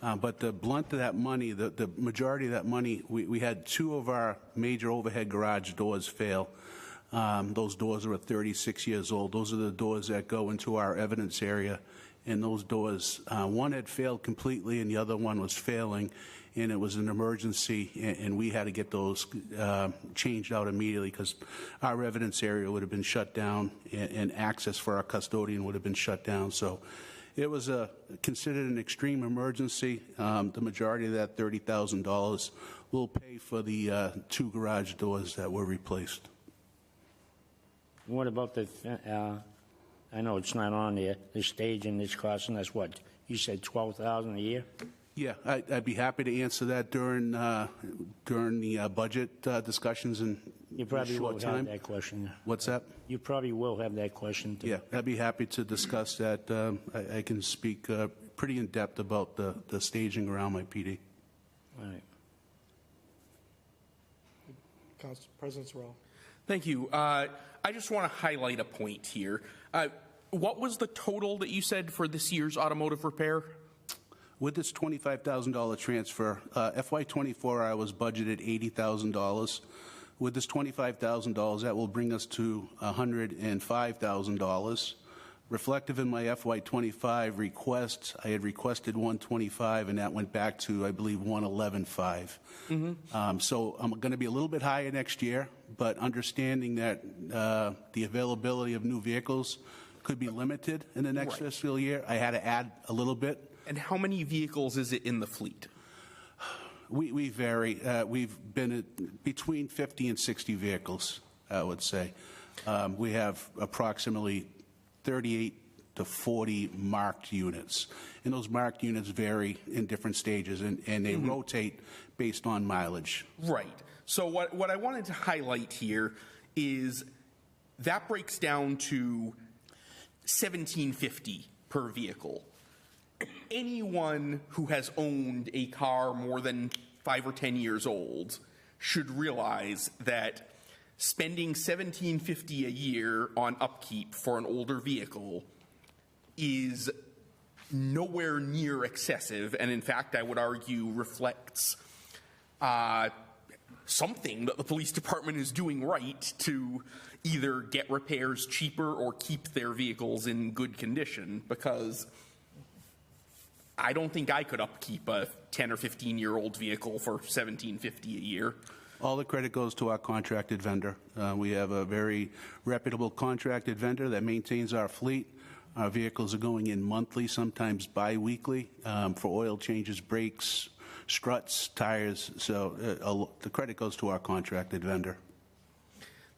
But the blunt of that money, the majority of that money, we had 2 of our major overhead garage doors fail. Those doors are 36 years old. Those are the doors that go into our evidence area. And those doors, one had failed completely and the other one was failing. And it was an emergency, and we had to get those changed out immediately because our evidence area would have been shut down and access for our custodian would have been shut down. So It was considered an extreme emergency. The majority of that $30,000 will pay for the 2 garage doors that were replaced. What about the, I know it's not on there, the staging is costing us what? You said $12,000 a year? Yeah, I'd be happy to answer that during the budget discussions in You a probably will short have time. that question. What's that? You probably will have that question too. Yeah, I'd be happy to discuss that. I can speak pretty in depth about the staging around my PD. All right. President Zarella. Thank you. I just want to highlight a point here. What was the total that you said for this year's automotive repair? With this $25,000 transfer, FY24, I was budgeted $80,000. With this $25,000, that will bring us to $105,000. Reflective in my FY25 request, I had requested $125,000, and that went back to, I believe, $111,500. So I'm going to be a little bit higher next year, but understanding that the availability of new vehicles could be limited in the next fiscal year, I had to add a little bit. And how many vehicles is it in the fleet? We vary. We've been at between 50 and 60 vehicles, I would say. We have approximately 38 to 40 marked units. And those marked units vary in different stages, and they rotate based on mileage. Right. So what I wanted to highlight here is that breaks down to $1,750 per vehicle. Anyone who has owned a car more than 5 or 10 years old should realize that spending $1,750 a year on upkeep for an older vehicle is nowhere near excessive, and in fact, I would argue reflects something that the police department is doing right to either get repairs cheaper or keep their vehicles in good condition, because I don't think I could upkeep a 10 or 15-year-old vehicle for $1,750 a year. All the credit goes to our contracted vendor. We have a very reputable contracted vendor that maintains our fleet. Our vehicles are going in monthly, sometimes bi-weekly, for oil changes, brakes, struts, tires. So the credit goes to our contracted vendor.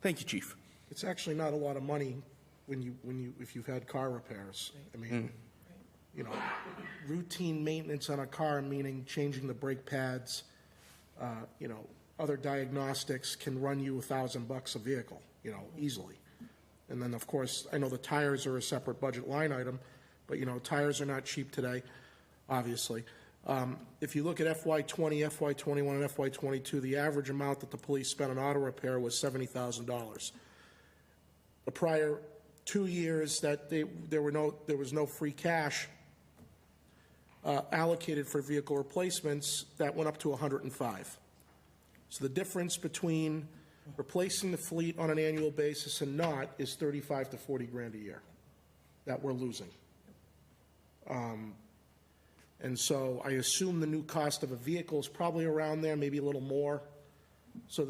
Thank you, Chief. It's actually not a lot of money if you've had car repairs. I mean, you know, routine maintenance on a car, meaning changing the brake pads, you know, other diagnostics can run you $1,000 a vehicle, you know, easily. And then, of course, I know the tires are a separate budget line item, but, you know, tires are not cheap today, obviously. If you look at FY20, FY21, and FY22, the average amount that the police spent on auto repair was $70,000. The prior 2 years that there was no free cash allocated for vehicle replacements, that went up to $105,000. So the difference between replacing the fleet on an annual basis and not is $35 to $40,000 a year that we're losing. And so I assume the new cost of a vehicle is probably around there, maybe a little more. So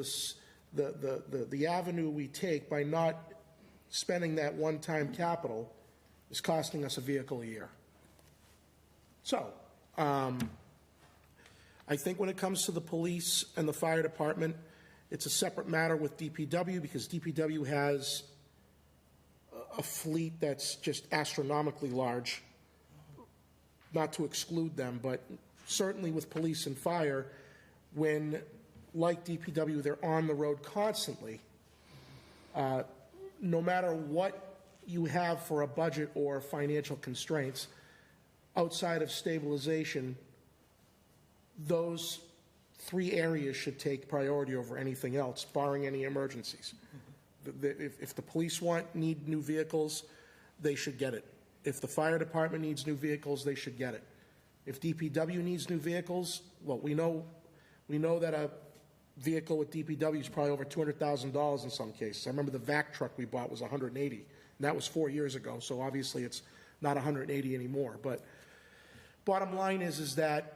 the avenue we take by not spending that one-time capital is costing us a vehicle a year. So I think when it comes to the police and the fire department, it's a separate matter with DPW, because DPW has a fleet that's just astronomically large. Not to exclude them, but certainly with police and fire, when, like DPW, they're on the road constantly, no matter what you have for a budget or financial constraints, outside of stabilization, those 3 areas should take priority over anything else, barring any emergencies. If the police need new vehicles, they should get it. If the fire department needs new vehicles, they should get it. If DPW needs new vehicles, well, we know that a vehicle with DPW is probably over $200,000 in some cases. I remember the vac truck we bought was $180,000, and that was 4 years ago, so obviously it's not $180,000 anymore. But bottom line is that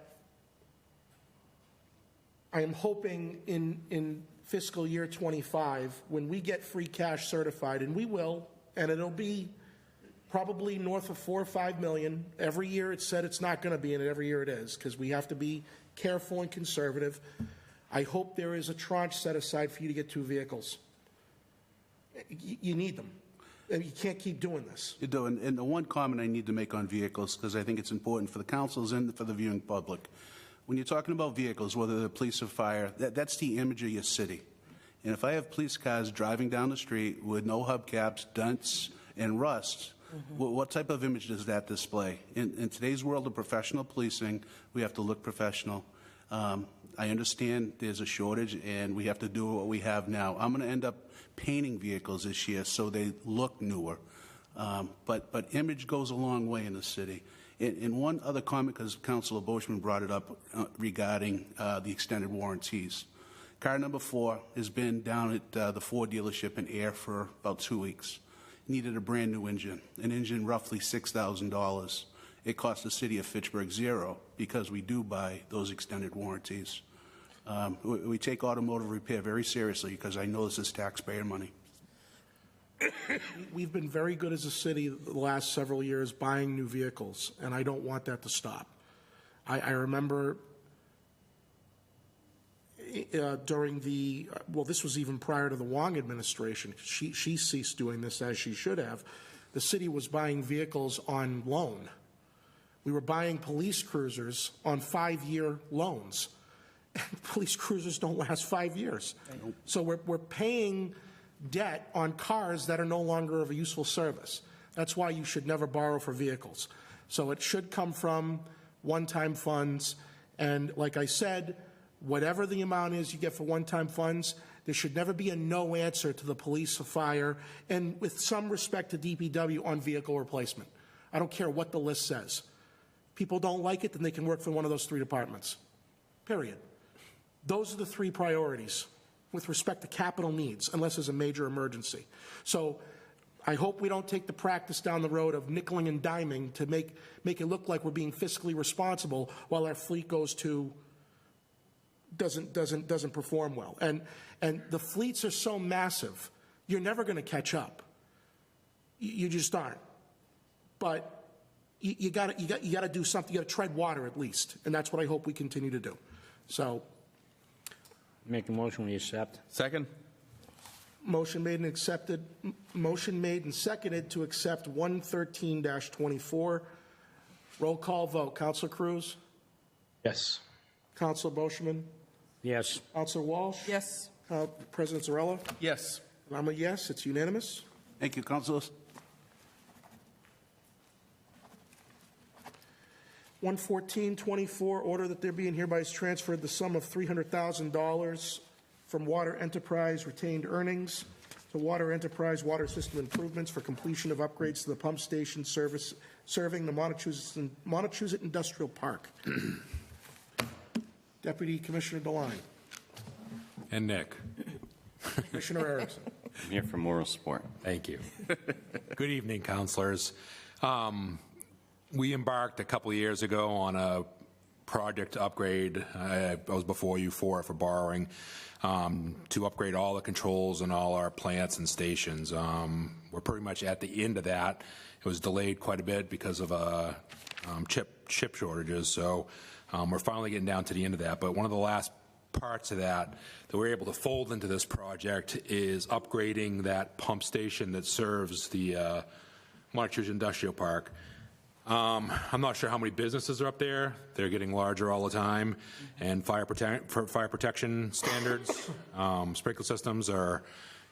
I am hoping in fiscal year 25, when we get free cash certified, and we will, and it'll be probably north of 4 or 5 million. Every year it's said it's not going to be, and every year it is, because we have to be careful and conservative. I hope there is a tranche set aside for you to get 2 vehicles. You need them. And you can't keep doing this. You do, and the one comment I need to make on vehicles, because I think it's important for the councils and for the viewing public. When you're talking about vehicles, whether they're police or fire, that's the image of your city. And if I have police cars driving down the street with no hubcaps, dents, and rust, what type of image does that display? In today's world of professional policing, we have to look professional. I understand there's a shortage, and we have to do what we have now. I'm going to end up painting vehicles this year so they look newer. But image goes a long way in the city. And one other comment, because Councilor Boschman brought it up regarding the extended warranties. Car number 4 has been down at the Ford dealership in Air for about 2 weeks. Needed a brand new engine, an engine roughly $6,000. It cost the city of Fitchburg $0 because we do buy those extended warranties. We take automotive repair very seriously because I know this is taxpayer money. We've been very good as a city the last several years buying new vehicles, and I don't want that to stop. I remember during the, well, this was even prior to the Wong administration. She ceased doing this, as she should have. The city was buying vehicles on loan. We were buying police cruisers on 5-year loans. Police cruisers don't last 5 years. So we're paying debt on cars that are no longer of a useful service. That's why you should never borrow for vehicles. So it should come from one-time funds. And like I said, whatever the amount is you get for one-time funds, there should never be a no answer to the police or fire, and with some respect to DPW on vehicle replacement. I don't care what the list says. People don't like it, then they can work for one of those 3 departments. Period. Those are the 3 priorities with respect to capital needs, unless there's a major emergency. So I hope we don't take the practice down the road of nickeling and diming to make it look like we're being fiscally responsible while our fleet goes to doesn't perform well. And the fleets are so massive, you're never going to catch up. You just aren't. But you got to do something. You got to tread water at least, and that's what I hope we continue to do. So. Make a motion, we accept. Second? Motion made and accepted. Motion made and seconded to accept 113-24. Roll call vote. Councilor Cruz? Yes. Councilor Boschman? Yes. Councilor Walsh? Yes. President Zarella? Yes. And I'm a yes. It's unanimous. Thank you, councilors. 114-24, order that there be and hereby is transferred the sum of $300,000 from Water Enterprise retained earnings to Water Enterprise water system improvements for completion of upgrades to the pump station service serving the Montechusett Industrial Park. Deputy Commissioner DeLine. And Nick. Commissioner Erickson. I'm here for moral support. Thank you. Good evening, councilors. We embarked a couple of years ago on a project to upgrade, I was before you for borrowing, to upgrade all the controls in all our plants and stations. We're pretty much at the end of that. It was delayed quite a bit because of chip shortages, so we're finally getting down to the end of that. But one of the last parts of that we're able to fold into this project is upgrading that pump station that serves the Montechusett Industrial Park. I'm not sure how many businesses are up there. They're getting larger all the time, and fire protection standards, sprinkler systems are,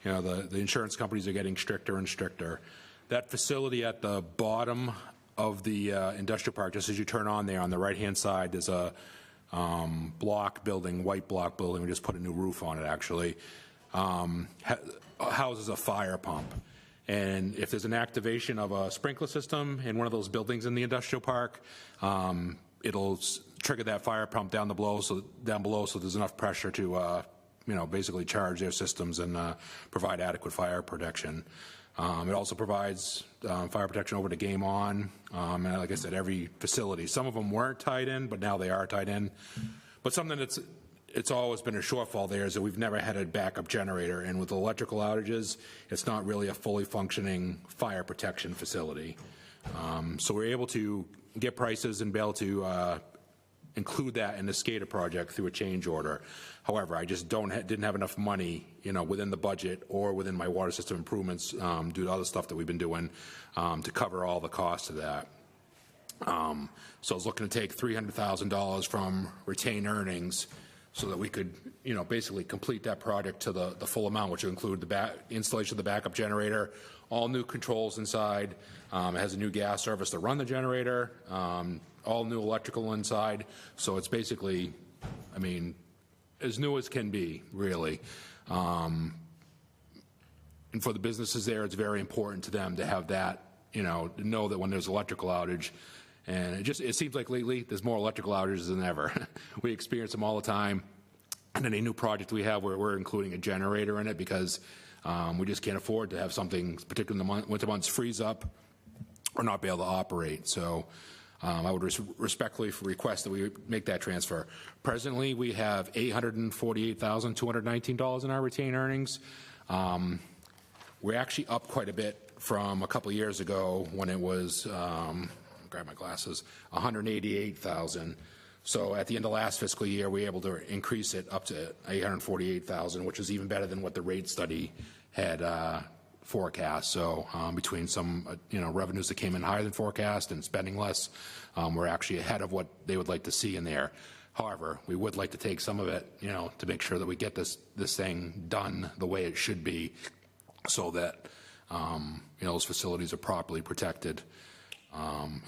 the insurance companies are getting stricter and stricter. That facility at the bottom of the industrial park, just as you turn on there on the right-hand side, there's a block building, white block building. We just put a new roof on it, actually. Houses a fire pump. And if there's an activation of a sprinkler system in one of those buildings in the industrial park, it'll trigger that fire pump down below, so there's enough pressure to, basically charge their systems and provide adequate fire protection. It also provides fire protection over to Game On, and like I said, every facility. Some of them weren't tied in, but now they are tied in. But something that's it's always been a shortfall there is that we've never had a backup generator, and with electrical outages, it's not really a fully functioning fire protection facility. So we're able to get prices and be able to include that in the SCADA project through a change order. However, I just didn't have enough money, within the budget or within my water system improvements due to other stuff that we've been doing to cover all the costs of that. So I was looking to take $300,000 from retained earnings so that we could, basically complete that project to the full amount, which would include the installation of the backup generator, all new controls inside. It has a new gas service to run the generator, all new electrical inside. So it's basically, as new as can be, really. And for the businesses there, it's very important to them to have that, to know that when there's electrical outage. And it seems like lately there's more electrical outages than ever. We experience them all the time. And then a new project we have where we're including a generator in it because we just can't afford to have something, particularly in the winter months, freeze up or not be able to operate. So I would respectfully request that we make that transfer. Presently, we have $848,219 in our retained earnings. We're actually up quite a bit from a couple of years ago when it was, grab my glasses, $188,000. So at the end of last fiscal year, we were able to increase it up to $848,000, which is even better than what the rate study had forecast. So between some revenues that came in higher than forecast and spending less, we're actually ahead of what they would like to see in there. However, we would like to take some of it, to make sure that we get this thing done the way it should be, so that those facilities are properly protected.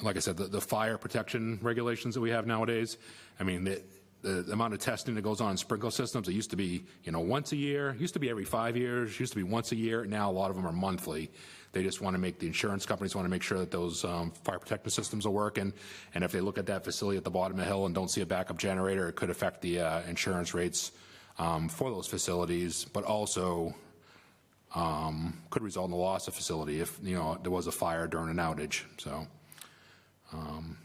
Like I said, the fire protection regulations that we have nowadays, the amount of testing that goes on in sprinkler systems, it used to be, once a year, used to be every 5 years, used to be once a year. Now a lot of them are monthly. They just want to the insurance companies want to make sure that those fire protection systems are working. And if they look at that facility at the bottom of the hill and don't see a backup generator, it could affect the insurance rates for those facilities, but also could result in the loss of facility if, there was a fire during an outage. So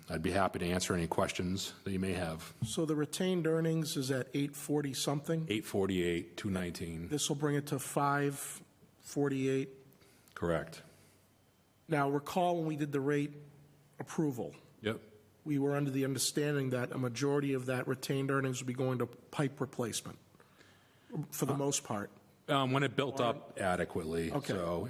I'd be happy to answer any questions that you may have. So the retained earnings is at 840 something? 848, 219. This will bring it to 548. Correct. Now, recall when we did the rate approval, Yep. we were under the understanding that a majority of that retained earnings would be going to pipe replacement, for the most part. When it built up adequately. Okay. So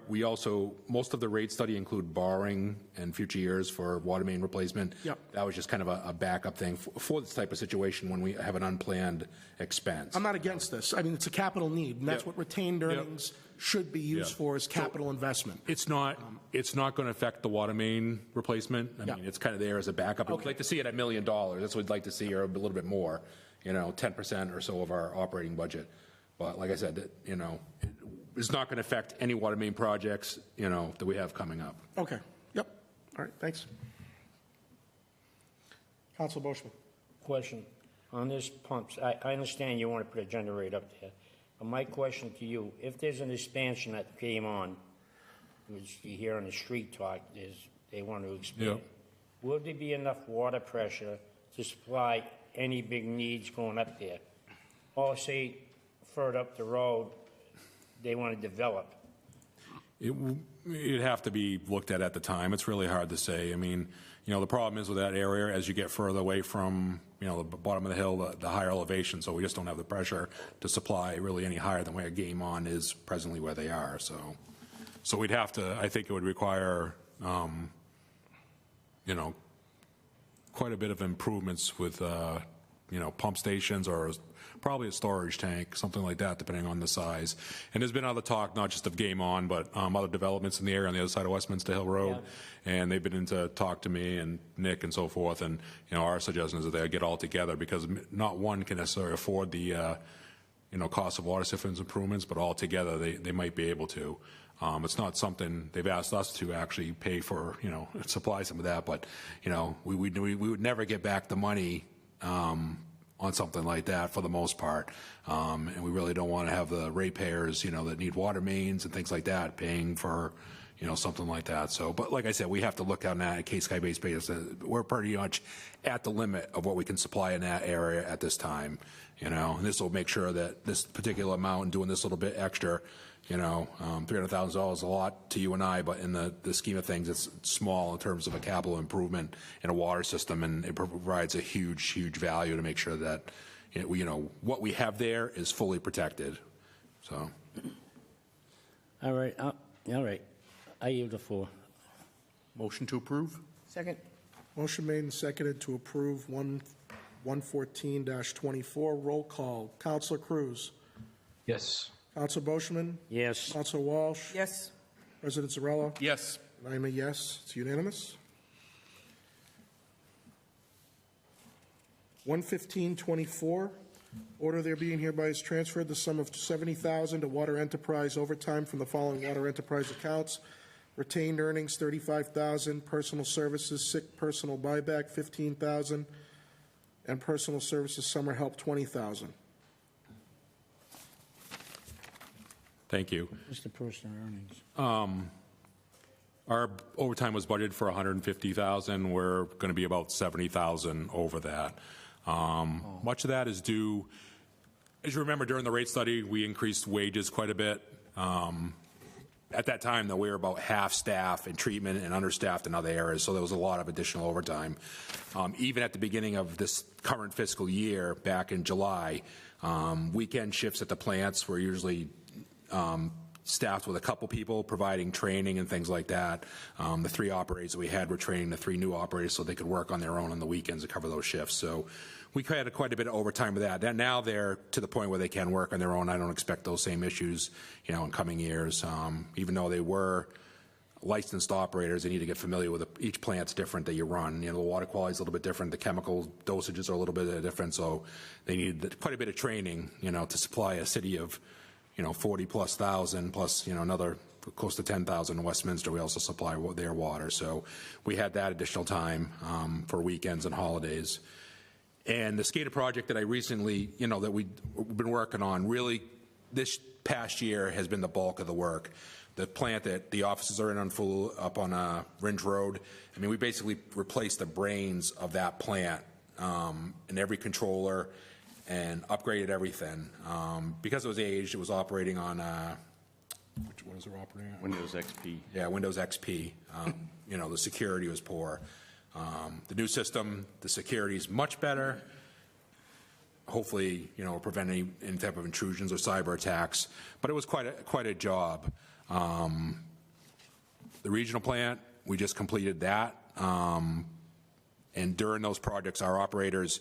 we also, most of the rate study include borrowing in future years for water main replacement. Yep. That was just kind of a backup thing for this type of situation when we have an unplanned expense. I'm not against this. It's a capital need, and that's Yep. what retained earnings should be used Yep. for, is capital investment. It's not going to affect the water main replacement. Yeah. It's kind of there as a backup. We'd like to see it at $1 million. That's what we'd like to see, or a little bit more, 10% or so of our operating budget. But like I said, it's not going to affect any water main projects, that we have coming up. Okay, yep. All right, thanks. Council Boschman. Question, on this pumps, I understand you want to put a generator up there. But my question to you, if there's an expansion that came on, which you hear on the street talk, they want to expand, Yeah. will there be enough water pressure to supply any big needs going up there? Or say, further up the road, they want to develop? It'd have to be looked at the time. It's really hard to say. The problem is with that area, as you get further away from, the bottom of the hill, the higher elevation, so we just don't have the pressure to supply really any higher than where Game On is presently where they are. So we'd have to, I think it would require, quite a bit of improvements with, pump stations or probably a storage tank, something like that, depending on the size. And there's been other talk, not just of Game On, but other developments in the area on the other side of Westminster Hill Road. Yeah. And they've been in to talk to me and Nick and so forth. And, our suggestion is that they get all together, because not one can necessarily afford the, cost of water systems improvements, but all together they might be able to. It's not something they've asked us to actually pay for, supply some of that, but, we would never get back the money on something like that for the most part. And we really don't want to have the ratepayers, that need water mains and things like that, paying for, something like that. So, but like I said, we have to look on that case-by-case basis. We're pretty much at the limit of what we can supply in that area at this time, and this will make sure that this particular amount and doing this little bit extra, $300,000 is a lot to you and I, but in the scheme of things, it's small in terms of a capital improvement in a water system, and it provides a huge, huge value to make sure that, what we have there is fully protected. So. All right. I yield the floor. Motion to approve? Second? Motion made and seconded to approve 114-24. Roll call. Counselor Cruz. Yes. Counselor Boishman. Yes. Counselor Walsh. Yes. President Zarella. Yes. And I'm a yes. It's unanimous. 115-24. Order there being hereby is transferred the sum of $70,000 to Water Enterprise overtime from the following Water Enterprise accounts: retained earnings $35,000, personal services sick personal buyback $15,000, and personal services summer help $20,000. Thank you. What's the personal earnings? Our overtime was budgeted for $150,000. We're going to be about $70,000 over that. Much of that is due, as you remember, during the rate study, we increased wages quite a bit. At that time, though, we were about half staff in treatment and understaffed in other areas, so there was a lot of additional overtime. Even at the beginning of this current fiscal year, back in July, weekend shifts at the plants were usually staffed with a couple people providing training and things like that. The 3 operators that we had were training the 3 new operators so they could work on their own on the weekends to cover those shifts. So we had quite a bit of overtime with that. And now they're to the point where they can work on their own. I don't expect those same issues, in coming years. Even though they were licensed operators, they need to get familiar with each plant's different that you run. The water quality is a little bit different. The chemical dosages are a little bit different. So they need quite a bit of training, to supply a city of 40+ thousand plus, another close to 10,000 in Westminster. We also supply their water. So we had that additional time for weekends and holidays. And the SCADA project that I recently, that we've been working on, really this past year has been the bulk of the work. The plant that the offices are in up on Ringe Road, we basically replaced the brains of that plant and every controller, and upgraded everything. Because it was aged, it was operating on, what is it operating on? Windows XP. Yeah, Windows XP. The security was poor. The new system, the security is much better. Hopefully, prevent any type of intrusions or cyber attacks. But it was quite a job. The regional plant, we just completed that. And during those projects, our operators,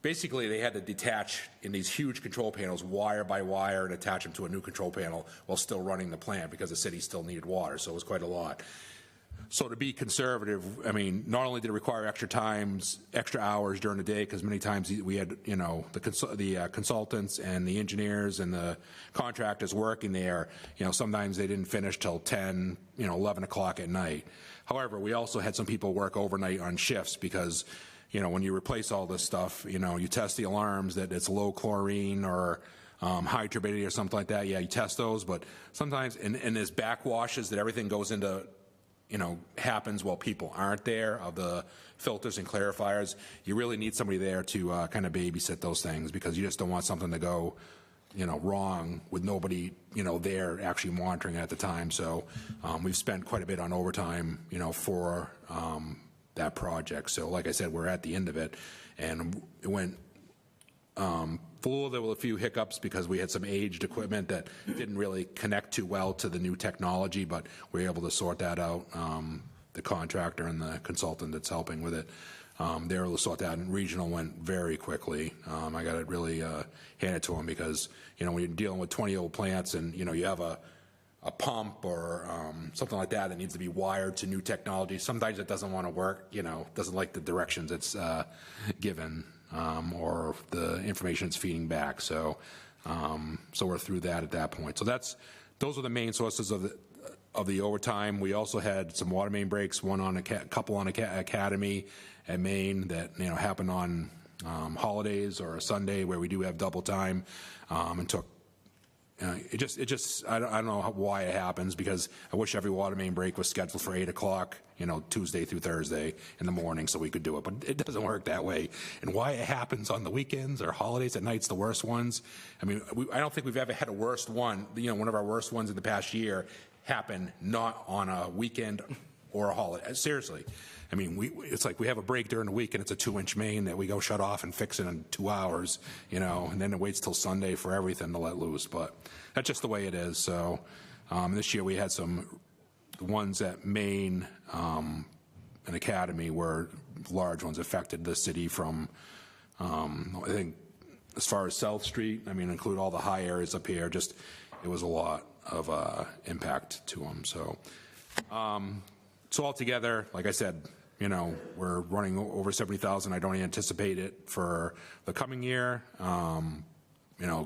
basically, they had to detach in these huge control panels, wire by wire, and attach them to a new control panel while still running the plant because the city still needed water, so it was quite a lot. So to be conservative, not only did it require extra hours during the day, because many times we had, the consultants and the engineers and the contractors working there, sometimes they didn't finish till 10, 11 o'clock at night. However, we also had some people work overnight on shifts because when you replace all this stuff, you test the alarms that it's low chlorine or high turbidity or something like that. Yeah, you test those, but sometimes, and there's backwashes that everything goes into, happens while people aren't there, of the filters and clarifiers. You really need somebody there to kind of babysit those things, because you just don't want something to go, wrong with nobody, there actually monitoring at the time. So we've spent quite a bit on overtime, for that project. So like I said, we're at the end of it, and it went full. There were a few hiccups because we had some aged equipment that didn't really connect too well to the new technology, but we were able to sort that out. The contractor and the consultant that's helping with it, they were able to sort that out, and regional went very quickly. I got to really hand it to them, because when you're dealing with 20 old plants and you have a pump or something like that needs to be wired to new technology. Sometimes it doesn't want to work, doesn't like the directions it's given or the information it's feeding back. So we're through that at that point. So those are the main sources of the overtime. We also had some water main breaks, one on a couple on Academy at Maine that happened on I don't know why it happens, because I wish every water main break was scheduled for 8 o'clock, Tuesday through Thursday in the morning so we could do it, but it doesn't work that way. And why it happens on the weekends or holidays at night's the worst ones. I mean, I don't think we've ever had a worst one, one of our worst ones in the past year happen not on a weekend or a holiday. Seriously. I mean, it's like we have a break during the week and it's a 2-inch main that we go shut off and fix it in 2 hours, and then it waits till Sunday for everything to let loose. But that's just the way it is. So this year we had the ones at Maine and Academy were large ones, affected the city from, I think, as far as South Street, include all the high areas up here, it was a lot of impact to them. So altogether, like I said, we're running over 70,000. I don't anticipate it for the coming year.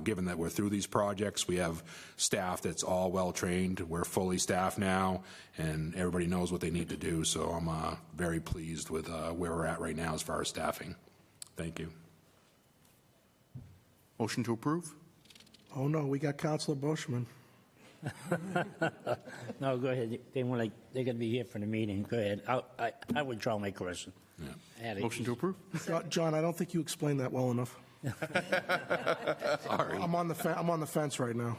Given that we're through these projects, we have staff that's all well-trained. We're fully staffed now, and everybody knows what they need to do. So I'm very pleased with where we're at right now as far as staffing. Thank you. Motion to approve? Oh, no, we got Counselor Boschman. No, go ahead. They're going to be here for the meeting. Go ahead. I withdraw my question. Yeah. Motion to approve? John, I don't think you explained that well enough. Sorry. I'm on the fence right now.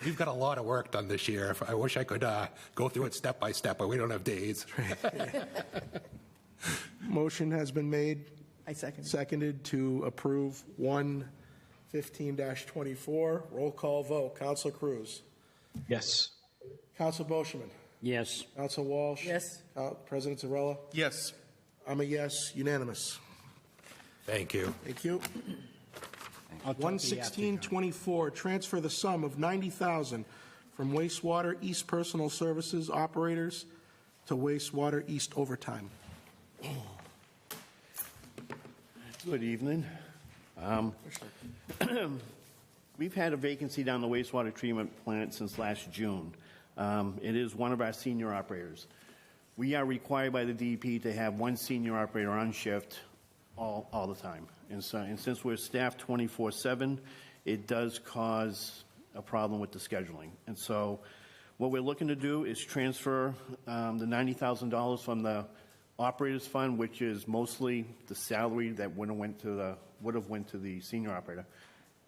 We've got a lot of work done this year. I wish I could go through it step by step, but we don't have days. Motion has been made. I second. Seconded to approve 115-24. Roll call vote. Counselor Cruz. Yes. Counselor Boschman. Yes. Counselor Walsh. Yes. President Zarella. Yes. I'm a yes. Unanimous. Thank you. Thank you. I'll talk to you after, John. 116-24, transfer the sum of $90,000 from wastewater East Personal Services operators to wastewater East overtime. Good evening. We've had a vacancy down the wastewater treatment plant since last June. It is one of our senior operators. We are required by the DEP to have one senior operator on shift all the time. And since we're staffed 24/7, it does cause a problem with the scheduling. And so what we're looking to do is transfer the $90,000 from the operators fund, which is mostly the salary that would have went to the senior operator,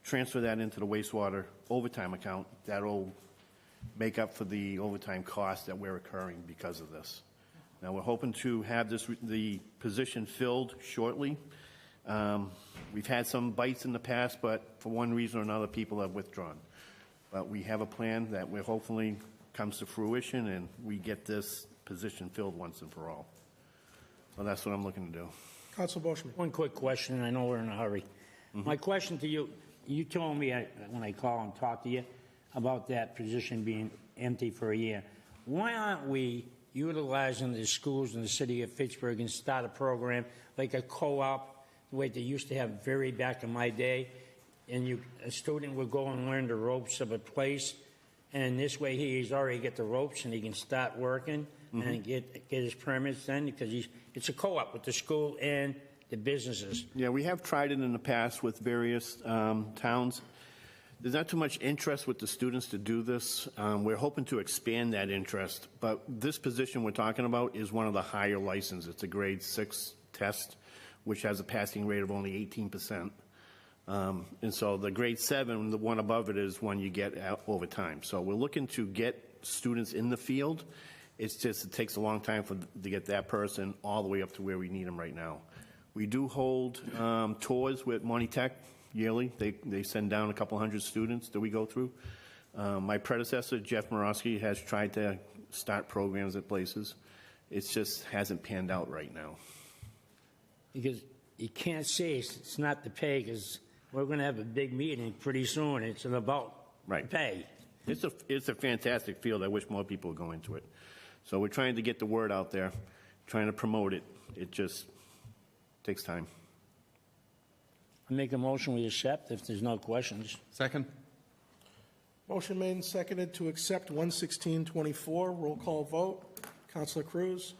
transfer that into the wastewater overtime account. That'll make up for the overtime costs that we're incurring because of this. Now, we're hoping to have the position filled shortly. We've had some bites in the past, but for one reason or another, people have withdrawn. But we have a plan that we're hopefully comes to fruition, and we get this position filled once and for all. So that's what I'm looking to do. Council Boschman. One quick question, and I know we're in a hurry. My question to you, you told me when I call and talk to you about that position being empty for a year. Why aren't we utilizing the schools in the city of Fitchburg and start a program like a co-op, the way they used to have very back in my day, and a student would go and learn the ropes of a place, and this way he's already get the ropes and he can start working and get his permits then, because it's a co-op with the school and the businesses. Yeah, we have tried it in the past with various towns. There's not too much interest with the students to do this. We're hoping to expand that interest, but this position we're talking about is one of the higher licenses. It's a grade 6 test, which has a passing rate of only 18%. And so the grade 7, the one above it, is one you get over time. So we're looking to get students in the field. It's just it takes a long time to get that person all the way up to where we need them right now. We do hold tours with Monty Tech yearly. They send down a couple hundred students that we go through. My predecessor, Jeff Morosky, has tried to start programs at places. It just hasn't panned out right now. Because you can't say it's not the pay, because we're going to have a big meeting pretty soon. It's about pay. It's a fantastic field. I wish more people would go into it. So we're trying to get the word out there, trying to promote it. It just takes time. I make a motion we accept if there's no questions. Second. Motion made and seconded to accept 116-24. Roll call vote. Councilor Cruz.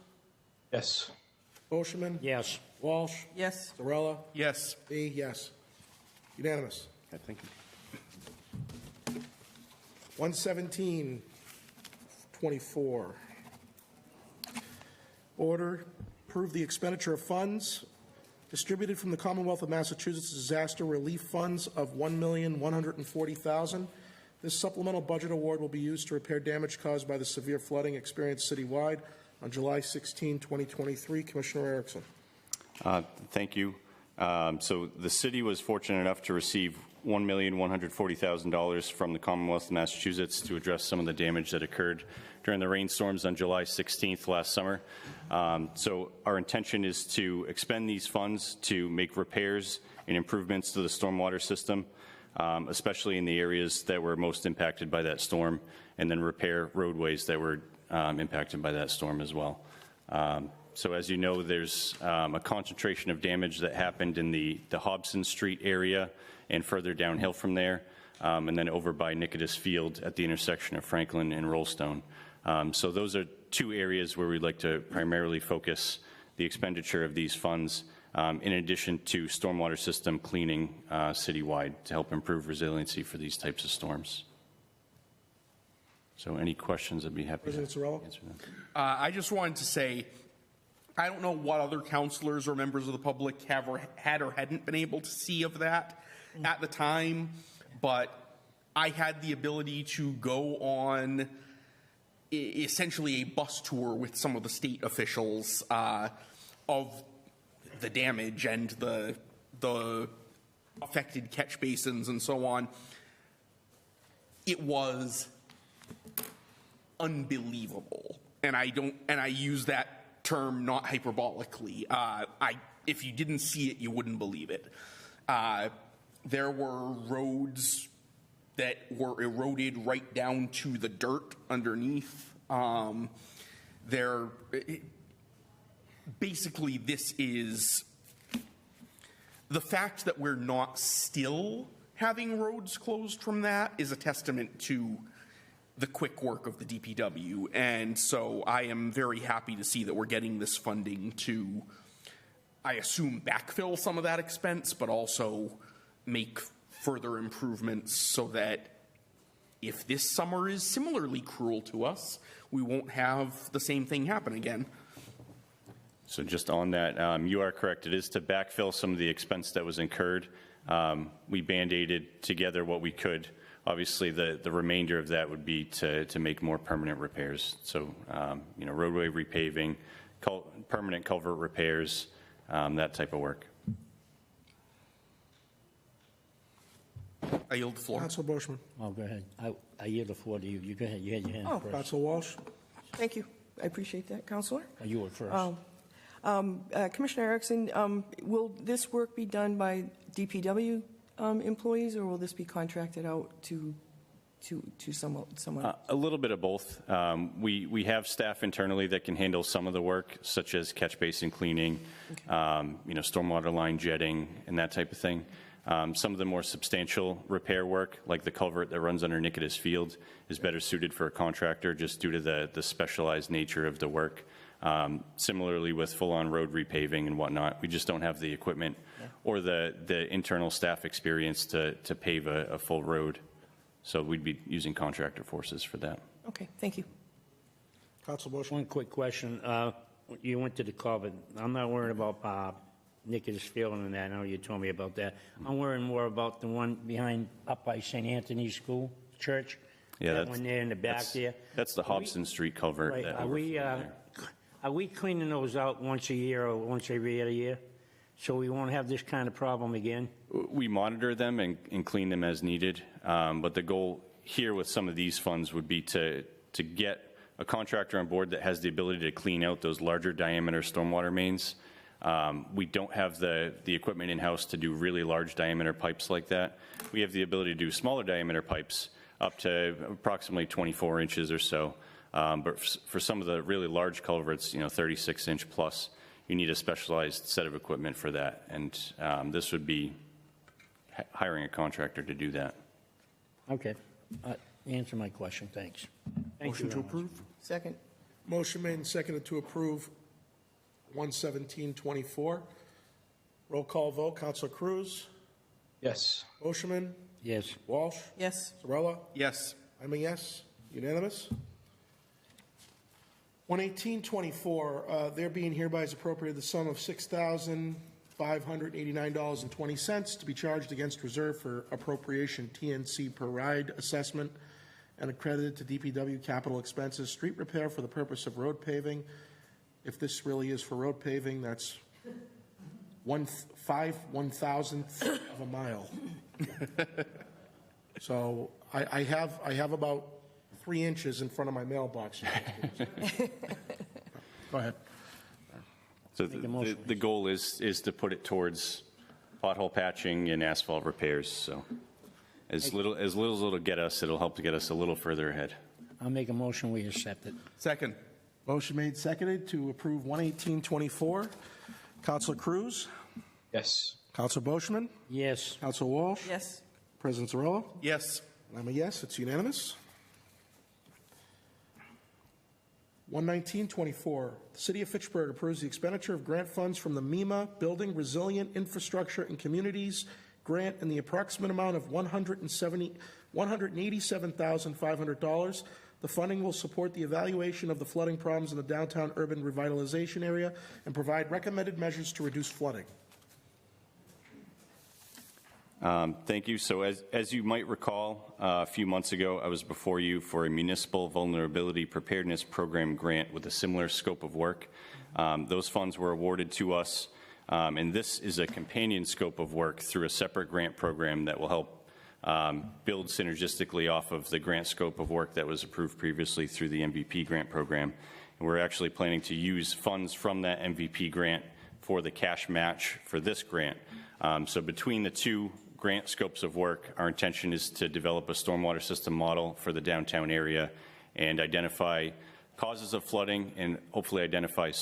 Yes. Boschman. Yes. Walsh. Yes. Zarella. Yes. B, yes. Unanimous. Okay, thank you. 117-24. Order, approve the expenditure of funds distributed from the Commonwealth of Massachusetts Disaster Relief Funds of $1,140,000. This supplemental budget award will be used to repair damage caused by the severe flooding experienced citywide on July 16, 2023. Commissioner Erickson. Thank you. So the city was fortunate enough to receive $1,140,000 from the Commonwealth of Massachusetts to address some of the damage that occurred during the rainstorms on July 16th last summer. So our intention is to expend these funds to make repairs and improvements to the stormwater system, especially in the areas that were most impacted by that storm, and then repair roadways that were impacted by that storm as well. So as you know, there's a concentration of damage that happened in the Hobson Street area and further downhill from there, and then over by Nicodemus Field at the intersection of Franklin and Rollstone. So those are two areas where we'd like to primarily focus the expenditure of these funds, in addition to stormwater system cleaning citywide to help improve resiliency for these types of storms. So any questions, I'd be happy to answer them. I just wanted to say, I don't know what other counselors or members of the public have or had or hadn't been able to see of that at the time, but I had the ability to go on essentially a bus tour with some of the state officials of the damage and the affected catch basins and so on. It was unbelievable, and I use that term not hyperbolically. If you didn't see it, you wouldn't believe it. There were roads that were eroded right down to the dirt underneath. Basically, this is the fact that we're not still having roads closed from that is a testament to the quick work of the DPW. And so I am very happy to see that we're getting this funding to, I assume, backfill some of that expense, but also make further improvements so that if this summer is similarly cruel to us, we won't have the same thing happen again. So just on that, you are correct. It is to backfill some of the expense that was incurred. We Band-Aided together what we could. Obviously, the remainder of that would be to make more permanent repairs. So, roadway repaving, permanent culvert repairs, that type of work. I yield the floor. Council Boschman. Oh, go ahead. I yield the floor to you. You go ahead. You had your hand first. Council Walsh. Thank you. I appreciate that, Counselor. You were first. Commissioner Erickson, will this work be done by DPW employees, or will this be contracted out to someone? A little bit of both. We have staff internally that can handle some of the work, such as catch basin cleaning, stormwater line jetting, and that type of thing. Some of the more substantial repair work, like the culvert that runs under Nicodemus Field, is better suited for a contractor just due to the specialized nature of the work. Similarly with full-on road repaving and whatnot, we just don't have the equipment or the internal staff experience to pave a full road. So we'd be using contractor forces for that. Okay, thank you. Council Boschman. One quick question. You went to the culvert. I'm not worried about Nicodemus Field and that. I know you told me about that. I'm worrying more about the one up by St. Anthony's School Church. Yeah, that one there in the back there. That's the Hobson Street culvert. Right. That Are we cleaning those out once a year or once every other year, so we won't have this kind of problem again? We monitor them and clean them as needed, but the goal here with some of these funds would be to get a contractor on board that has the ability to clean out those larger diameter stormwater mains. We don't have the equipment in-house to do really large diameter pipes like that. We have the ability to do smaller diameter pipes up to approximately 24 inches or so. But for some of the really large culverts, 36-inch plus, you need a specialized set of equipment for that. And this would be hiring a contractor to do that. Okay. Answer my question. Thanks. Thank Motion you to very much. approve? Second. Motion made and seconded to approve 117-24. Roll call vote. Councilor Cruz. Yes. Boschman, Yes. Walsh, Yes. Zarella. Yes. I'm a yes. Unanimous. 11824, there being hereby is appropriated the sum of $6,589.20 to be charged against reserve for appropriation TNC per ride assessment and accredited to DPW capital expenses, street repair for the purpose of road paving. If this really is for road paving, that's 1/1000th of a mile. So I have about 3 inches in front of my mailbox. Go ahead. So the goal is to put it towards pothole patching and asphalt repairs. So as little as it'll get us, it'll help to get us a little further ahead. I'll make a motion, we accept it. Second. Motion made, seconded to approve 11824. Counselor Cruz? Yes. Counselor Boschman? Yes. Counselor Walsh? Yes. President Zarella? Yes. I'm a yes, it's unanimous. 11924, the City of Fitchburg approves the expenditure of grant funds from the MEMA Building Resilient Infrastructure and Communities grant in the approximate amount of $187,500. The funding will support the evaluation of the flooding problems in the downtown urban revitalization area and provide recommended measures to reduce flooding. Thank you. So as you might recall, a few months ago, I was before you for a municipal vulnerability preparedness program grant with a similar scope of work. Those funds were awarded to us, and this is a companion scope of work through a separate grant program that will help build synergistically off of the grant scope of work that was approved previously through the MVP grant program. And we're actually planning to use funds from that MVP grant for the cash match for this grant. So between the two grant scopes of work, our intention is to develop a stormwater system model for the downtown area and identify causes of flooding and hopefully identify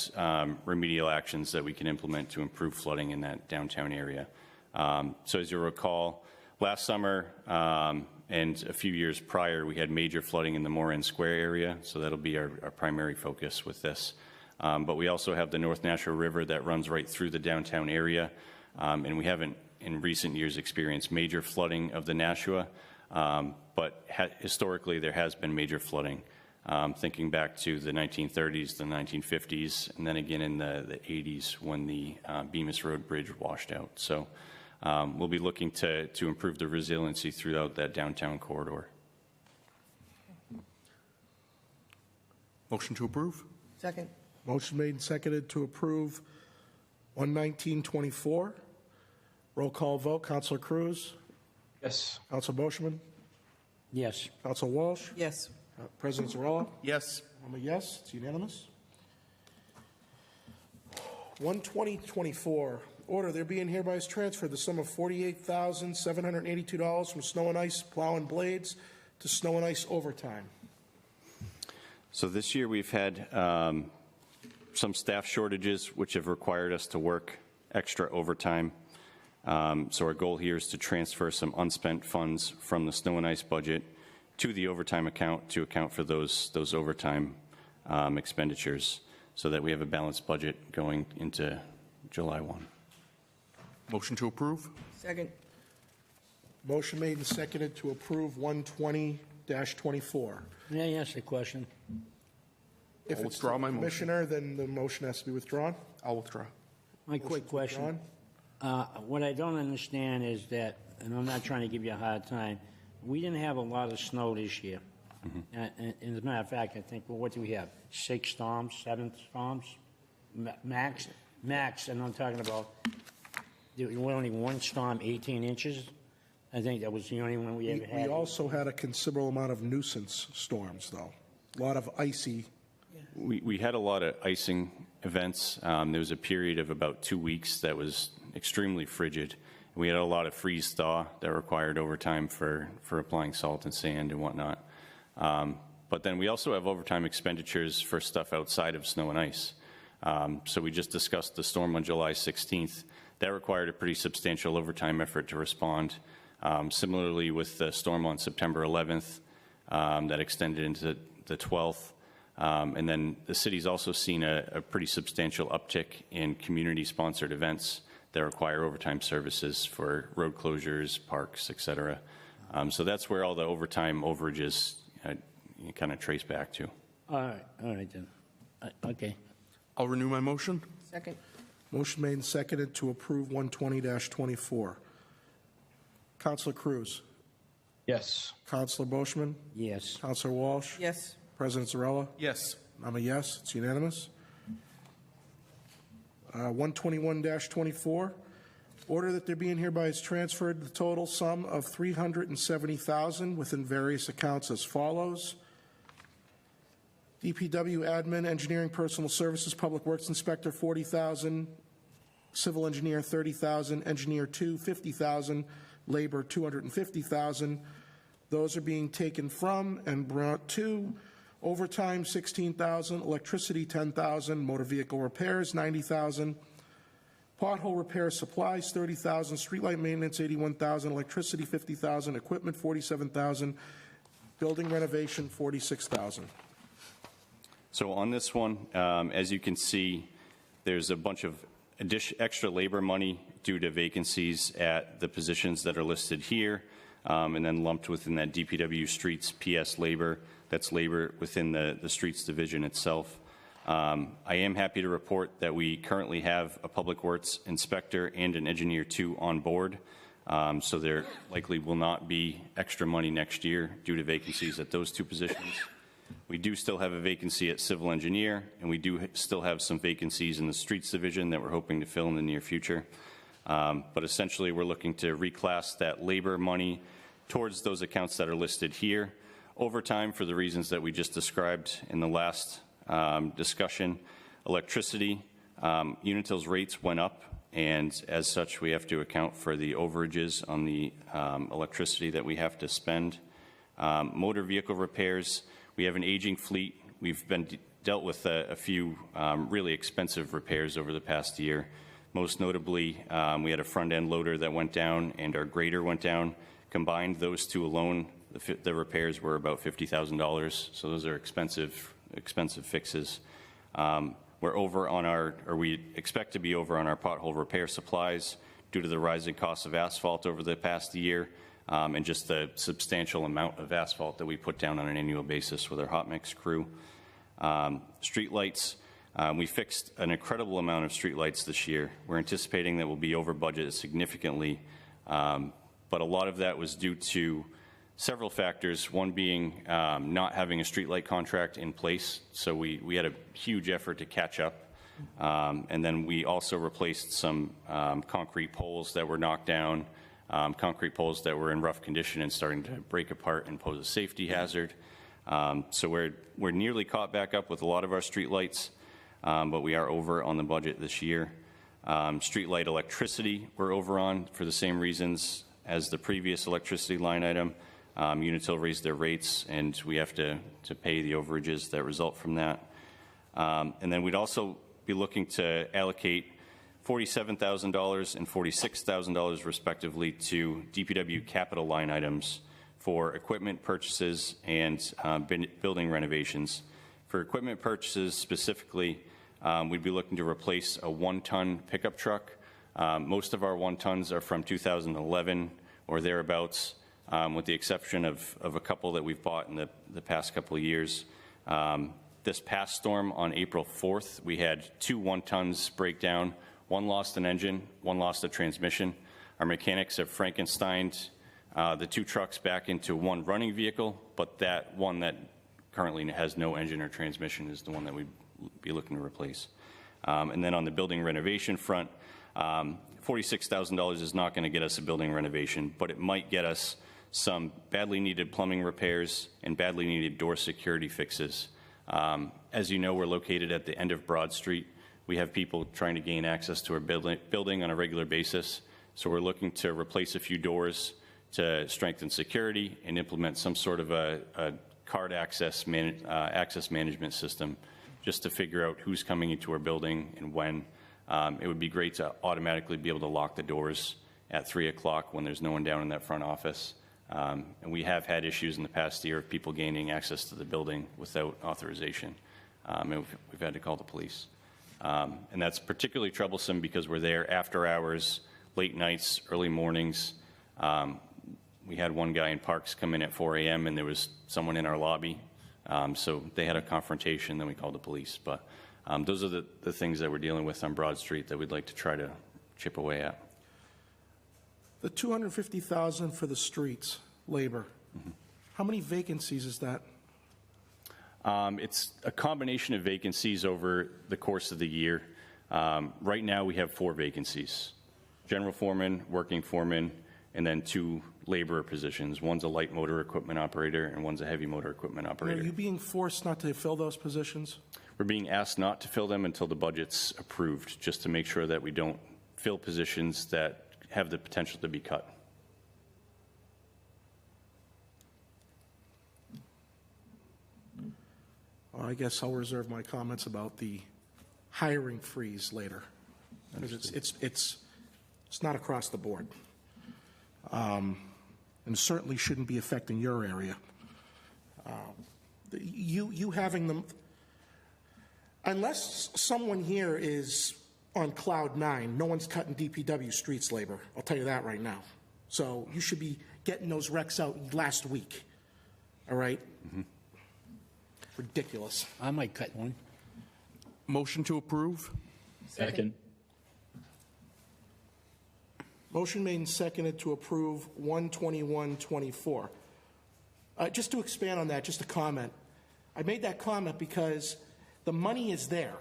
remedial actions that we can implement to improve flooding in that downtown area. So as you'll recall, last summer and a few years prior, we had major flooding in the Moran Square area, so that'll be our primary focus with this. But we also have the North Nashua River that runs right through the downtown area, and we haven't in recent years experienced major flooding of the Nashua, but historically there has been major flooding, thinking back to the 1930s, the 1950s, and then again in the 80s when the Bemis Road Bridge washed out. So we'll be looking to improve the resiliency throughout that downtown corridor. Motion to approve? Second. Motion made and seconded to approve 11924. Roll call vote. Counselor Cruz? Yes. Counselor Boschman? Yes. Counselor Walsh? Yes. President Zarella? Yes. I'm a yes, it's unanimous. 12024, order there being hereby is transferred the sum of $48,782 from snow and ice plow and blades to snow and ice overtime. So this year we've had some staff shortages which have required us to work extra overtime. So our goal here is to transfer some unspent funds from the snow and ice budget to the overtime account to account for those overtime expenditures so that we have a balanced budget going into July 1. Motion to approve? Second. Motion made and seconded to approve 120-24. May I ask a question? If I'll it's withdraw the my motion. Commissioner, then the motion has to be withdrawn. I'll withdraw. My quick question. What I don't understand is that, and I'm not trying to give you a hard time, we didn't have a lot of snow this year. And as a matter of fact, I think, well, what do we have? 6 storms, 7 storms? Max, and I'm talking about, there was only one storm, 18 inches. I think that was the only one we ever had. We also had a considerable amount of nuisance storms, though. A lot of icy. We had a lot of icing events. There was a period of about 2 weeks that was extremely frigid. We had a lot of freeze thaw that required overtime for applying salt and sand and whatnot. But then we also have overtime expenditures for stuff outside of snow and ice. So we just discussed the storm on July 16th. That required a pretty substantial overtime effort to respond. Similarly with the storm on September 11th that extended into the 12th. And then the city's also seen a pretty substantial uptick in community-sponsored events that require overtime services for road closures, parks, et cetera. So that's where all the overtime overages you kind of trace back to. All right then. Okay. I'll renew my motion. Second. Motion made and seconded to approve 120-24. Counselor Cruz. Yes. Counselor Boishman. Yes. Counselor Walsh. Yes. President Zarella. Yes. I'm a yes. It's unanimous. 121-24. Order that there be and hereby is transferred the total sum of $370,000 within various accounts as follows. DPW admin, engineering, personal services, public works inspector, $40,000, civil engineer, $30,000, engineer 2, $50,000, labor, $250,000. Those are being taken from and brought to overtime, $16,000, electricity, $10,000, motor vehicle repairs, $90,000, pothole repair supplies, $30,000, streetlight maintenance, $81,000, electricity, $50,000, equipment, $47,000, building renovation, $46,000. So on this one, as you can see, there's a bunch of extra labor money due to vacancies at the positions that are listed here, and then lumped within that DPW Streets PS labor. That's labor within the Streets Division itself. I am happy to report that we currently have a Public Works Inspector and an Engineer 2 on board, so there likely will not be extra money next year due to vacancies at those two positions. We do still have a vacancy at Civil Engineer, and we do still have some vacancies in the Streets Division that we're hoping to fill in the near future. But essentially, we're looking to reclass that labor money towards those accounts that are listed here. Overtime, for the reasons that we just described in the last discussion. Electricity, Unitil's rates went up, and as such, we have to account for the overages on the electricity that we have to spend. Motor vehicle repairs, we have an aging fleet. We've been dealt with a few really expensive repairs over the past year. Most notably, we had a front-end loader that went down and our grader went down. Combined, those two alone, the repairs were about $50,000, so those are expensive fixes. We're over on we expect to be over on our pothole repair supplies due to the rising cost of asphalt over the past year, and just the substantial amount of asphalt that we put down on an annual basis with our hot mix crew. Street lights, we fixed an incredible amount of street lights this year. We're anticipating that we'll be over budget significantly, but a lot of that was due to several factors, one being not having a streetlight contract in place, so we had a huge effort to catch up. And then we also replaced some concrete poles that were knocked down, concrete poles that were in rough condition and starting to break apart and pose a safety hazard. So we're nearly caught back up with a lot of our streetlights, but we are over on the budget this year. Streetlight electricity we're over on for the same reasons as the previous electricity line item. Unitil raised their rates, and we have to pay the overages that result from that. And then we'd also be looking to allocate $47,000 and $46,000 respectively to DPW capital line items for equipment purchases and building renovations. For equipment purchases specifically, we'd be looking to replace a one-ton pickup truck. Most of our one-tons are from 2011 or thereabouts, with the exception of a couple that we've bought in the past couple of years. This past storm on April 4th, we had 2 one-tons break down. One lost an engine, one lost a transmission. Our mechanics have Frankensteined the 2 trucks back into one running vehicle, but that one that currently has no engine or transmission is the one that we'd be looking to replace. And then on the building renovation front, $46,000 is not going to get us a building renovation, but it might get us some badly needed plumbing repairs and badly needed door security fixes. As you know, we're located at the end of Broad Street. We have people trying to gain access to our building on a regular basis. So we're looking to replace a few doors to strengthen security and implement some sort of a card access management system just to figure out who's coming into our building and when. It would be great to automatically be able to lock the doors at 3 o'clock when there's no one down in that front office. And we have had issues in the past year of people gaining access to the building without authorization. And we've had to call the police. And that's particularly troublesome because we're there after hours, late nights, early mornings. We had one guy in Parks come in at 4 a.m. and there was someone in our lobby. So they had a confrontation, then we called the police. But those are the things that we're dealing with on Broad Street that we'd like to try to chip away at. The $250,000 for the streets, labor, how many vacancies is that? It's a combination of vacancies over the course of the year. Right now, we have 4 vacancies: general foreman, working foreman, and then 2 laborer positions. One's a light motor equipment operator, and one's a heavy motor equipment operator. Are you being forced not to fill those positions? We're being asked not to fill them until the budget's approved, just to make sure that we don't fill positions that have the potential to be cut. Well, I guess I'll reserve my comments about the hiring freeze later, because it's not across the board, and certainly shouldn't be affecting your area. You having them, unless someone here is on cloud 9, no one's cutting DPW streets labor. I'll tell you that right now. So you should be getting those recs out last week. All right. Ridiculous. I might cut one. Motion to approve? Second. Motion made and seconded to approve 12124. Just to expand on that, just a comment. I made that comment because the money is there.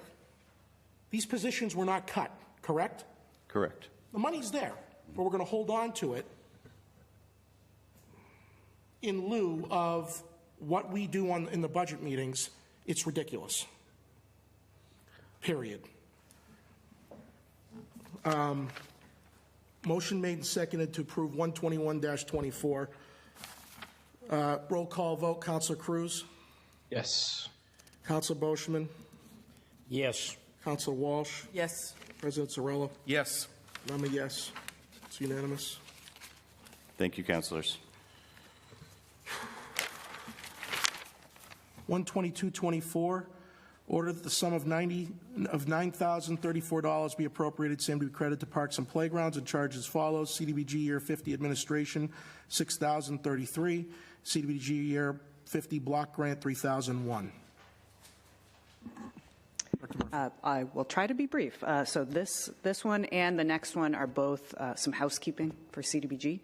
These positions were not cut, correct? Correct. The money's there, but we're going to hold on to it in lieu of what we do in the budget meetings. It's ridiculous. Period. Motion made and seconded to approve 121-24. Roll call vote. Councilor Cruz? Yes. Councilor Boschman? Yes. Councilor Walsh? Yes. President Zarella? Yes. And I'm a yes. It's unanimous. Thank you, councilors. 12224, order that the sum of $9,034 be appropriated, same to be credited to Parks and Playgrounds, and charged as follows: CDBG year 50 administration, $6,033; CDBG year 50 block grant, $3,001. I will try to be brief. So this one and the next one are both some housekeeping for CDBG.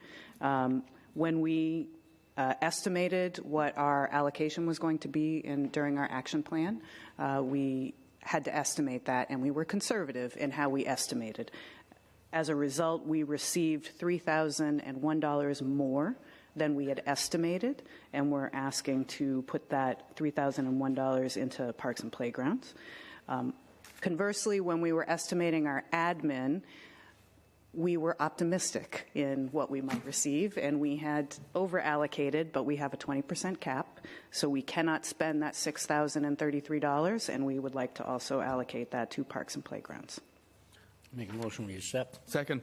When we estimated what our allocation was going to be during our action plan, we had to estimate that, and we were conservative in how we estimated. As a result, we received $3,001 more than we had estimated, and we're asking to put that $3,001 into Parks and Playgrounds. Conversely, when we were estimating our admin, we were optimistic in what we might receive, and we had over-allocated, but we have a 20% cap, so we cannot spend that $6,033, and we would like to also allocate that to Parks and Playgrounds. Make a motion we accept. Second.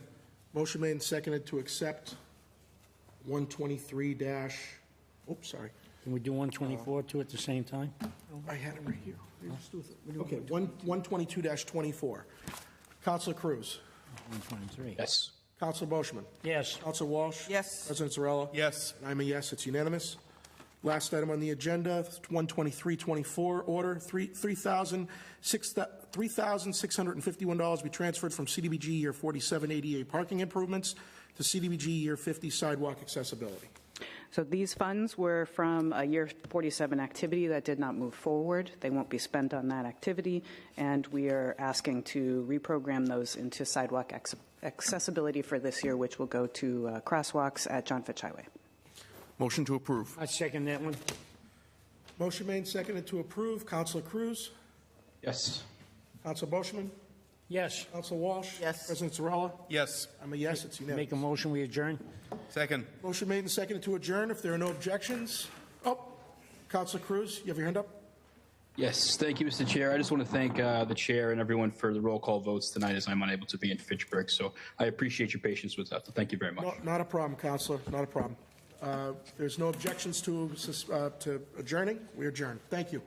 Motion made and seconded to accept 123 oops, sorry. Can we do 124 too at the same time? I had it right here. Okay, 122-24. Councilor Cruz. 123. Yes. Councilor Boschman. Yes. Councilor Walsh. Yes. President Zarella. Yes. And I'm a yes. It's unanimous. Last item on the agenda, 12324, order $3,651 be transferred from CDBG year 47 ADA parking improvements to CDBG year 50 sidewalk accessibility. So these funds were from a year 47 activity that did not move forward. They won't be spent on that activity, and we are asking to reprogram those into sidewalk accessibility for this year, which will go to crosswalks at John Fitch Highway. Motion to approve. I second that one. Motion made and seconded to approve. Councilor Cruz. Yes. Councilor Boschman. Yes. Councilor Walsh. Yes. President Zarella. Yes. I'm a yes. It's unanimous. Make a motion we adjourn. Second. Motion made and seconded to adjourn. If there are no objections. Oh, Councilor Cruz, you have your hand up? Yes, thank you, Mr. Chair. I just want to thank the chair and everyone for the roll call votes tonight, as I'm unable to be in Fitchburg. So I appreciate your patience with that. So thank you very much. No, not a problem, Councilor. Not a problem. There's no objections to adjourning. We adjourn. Thank you.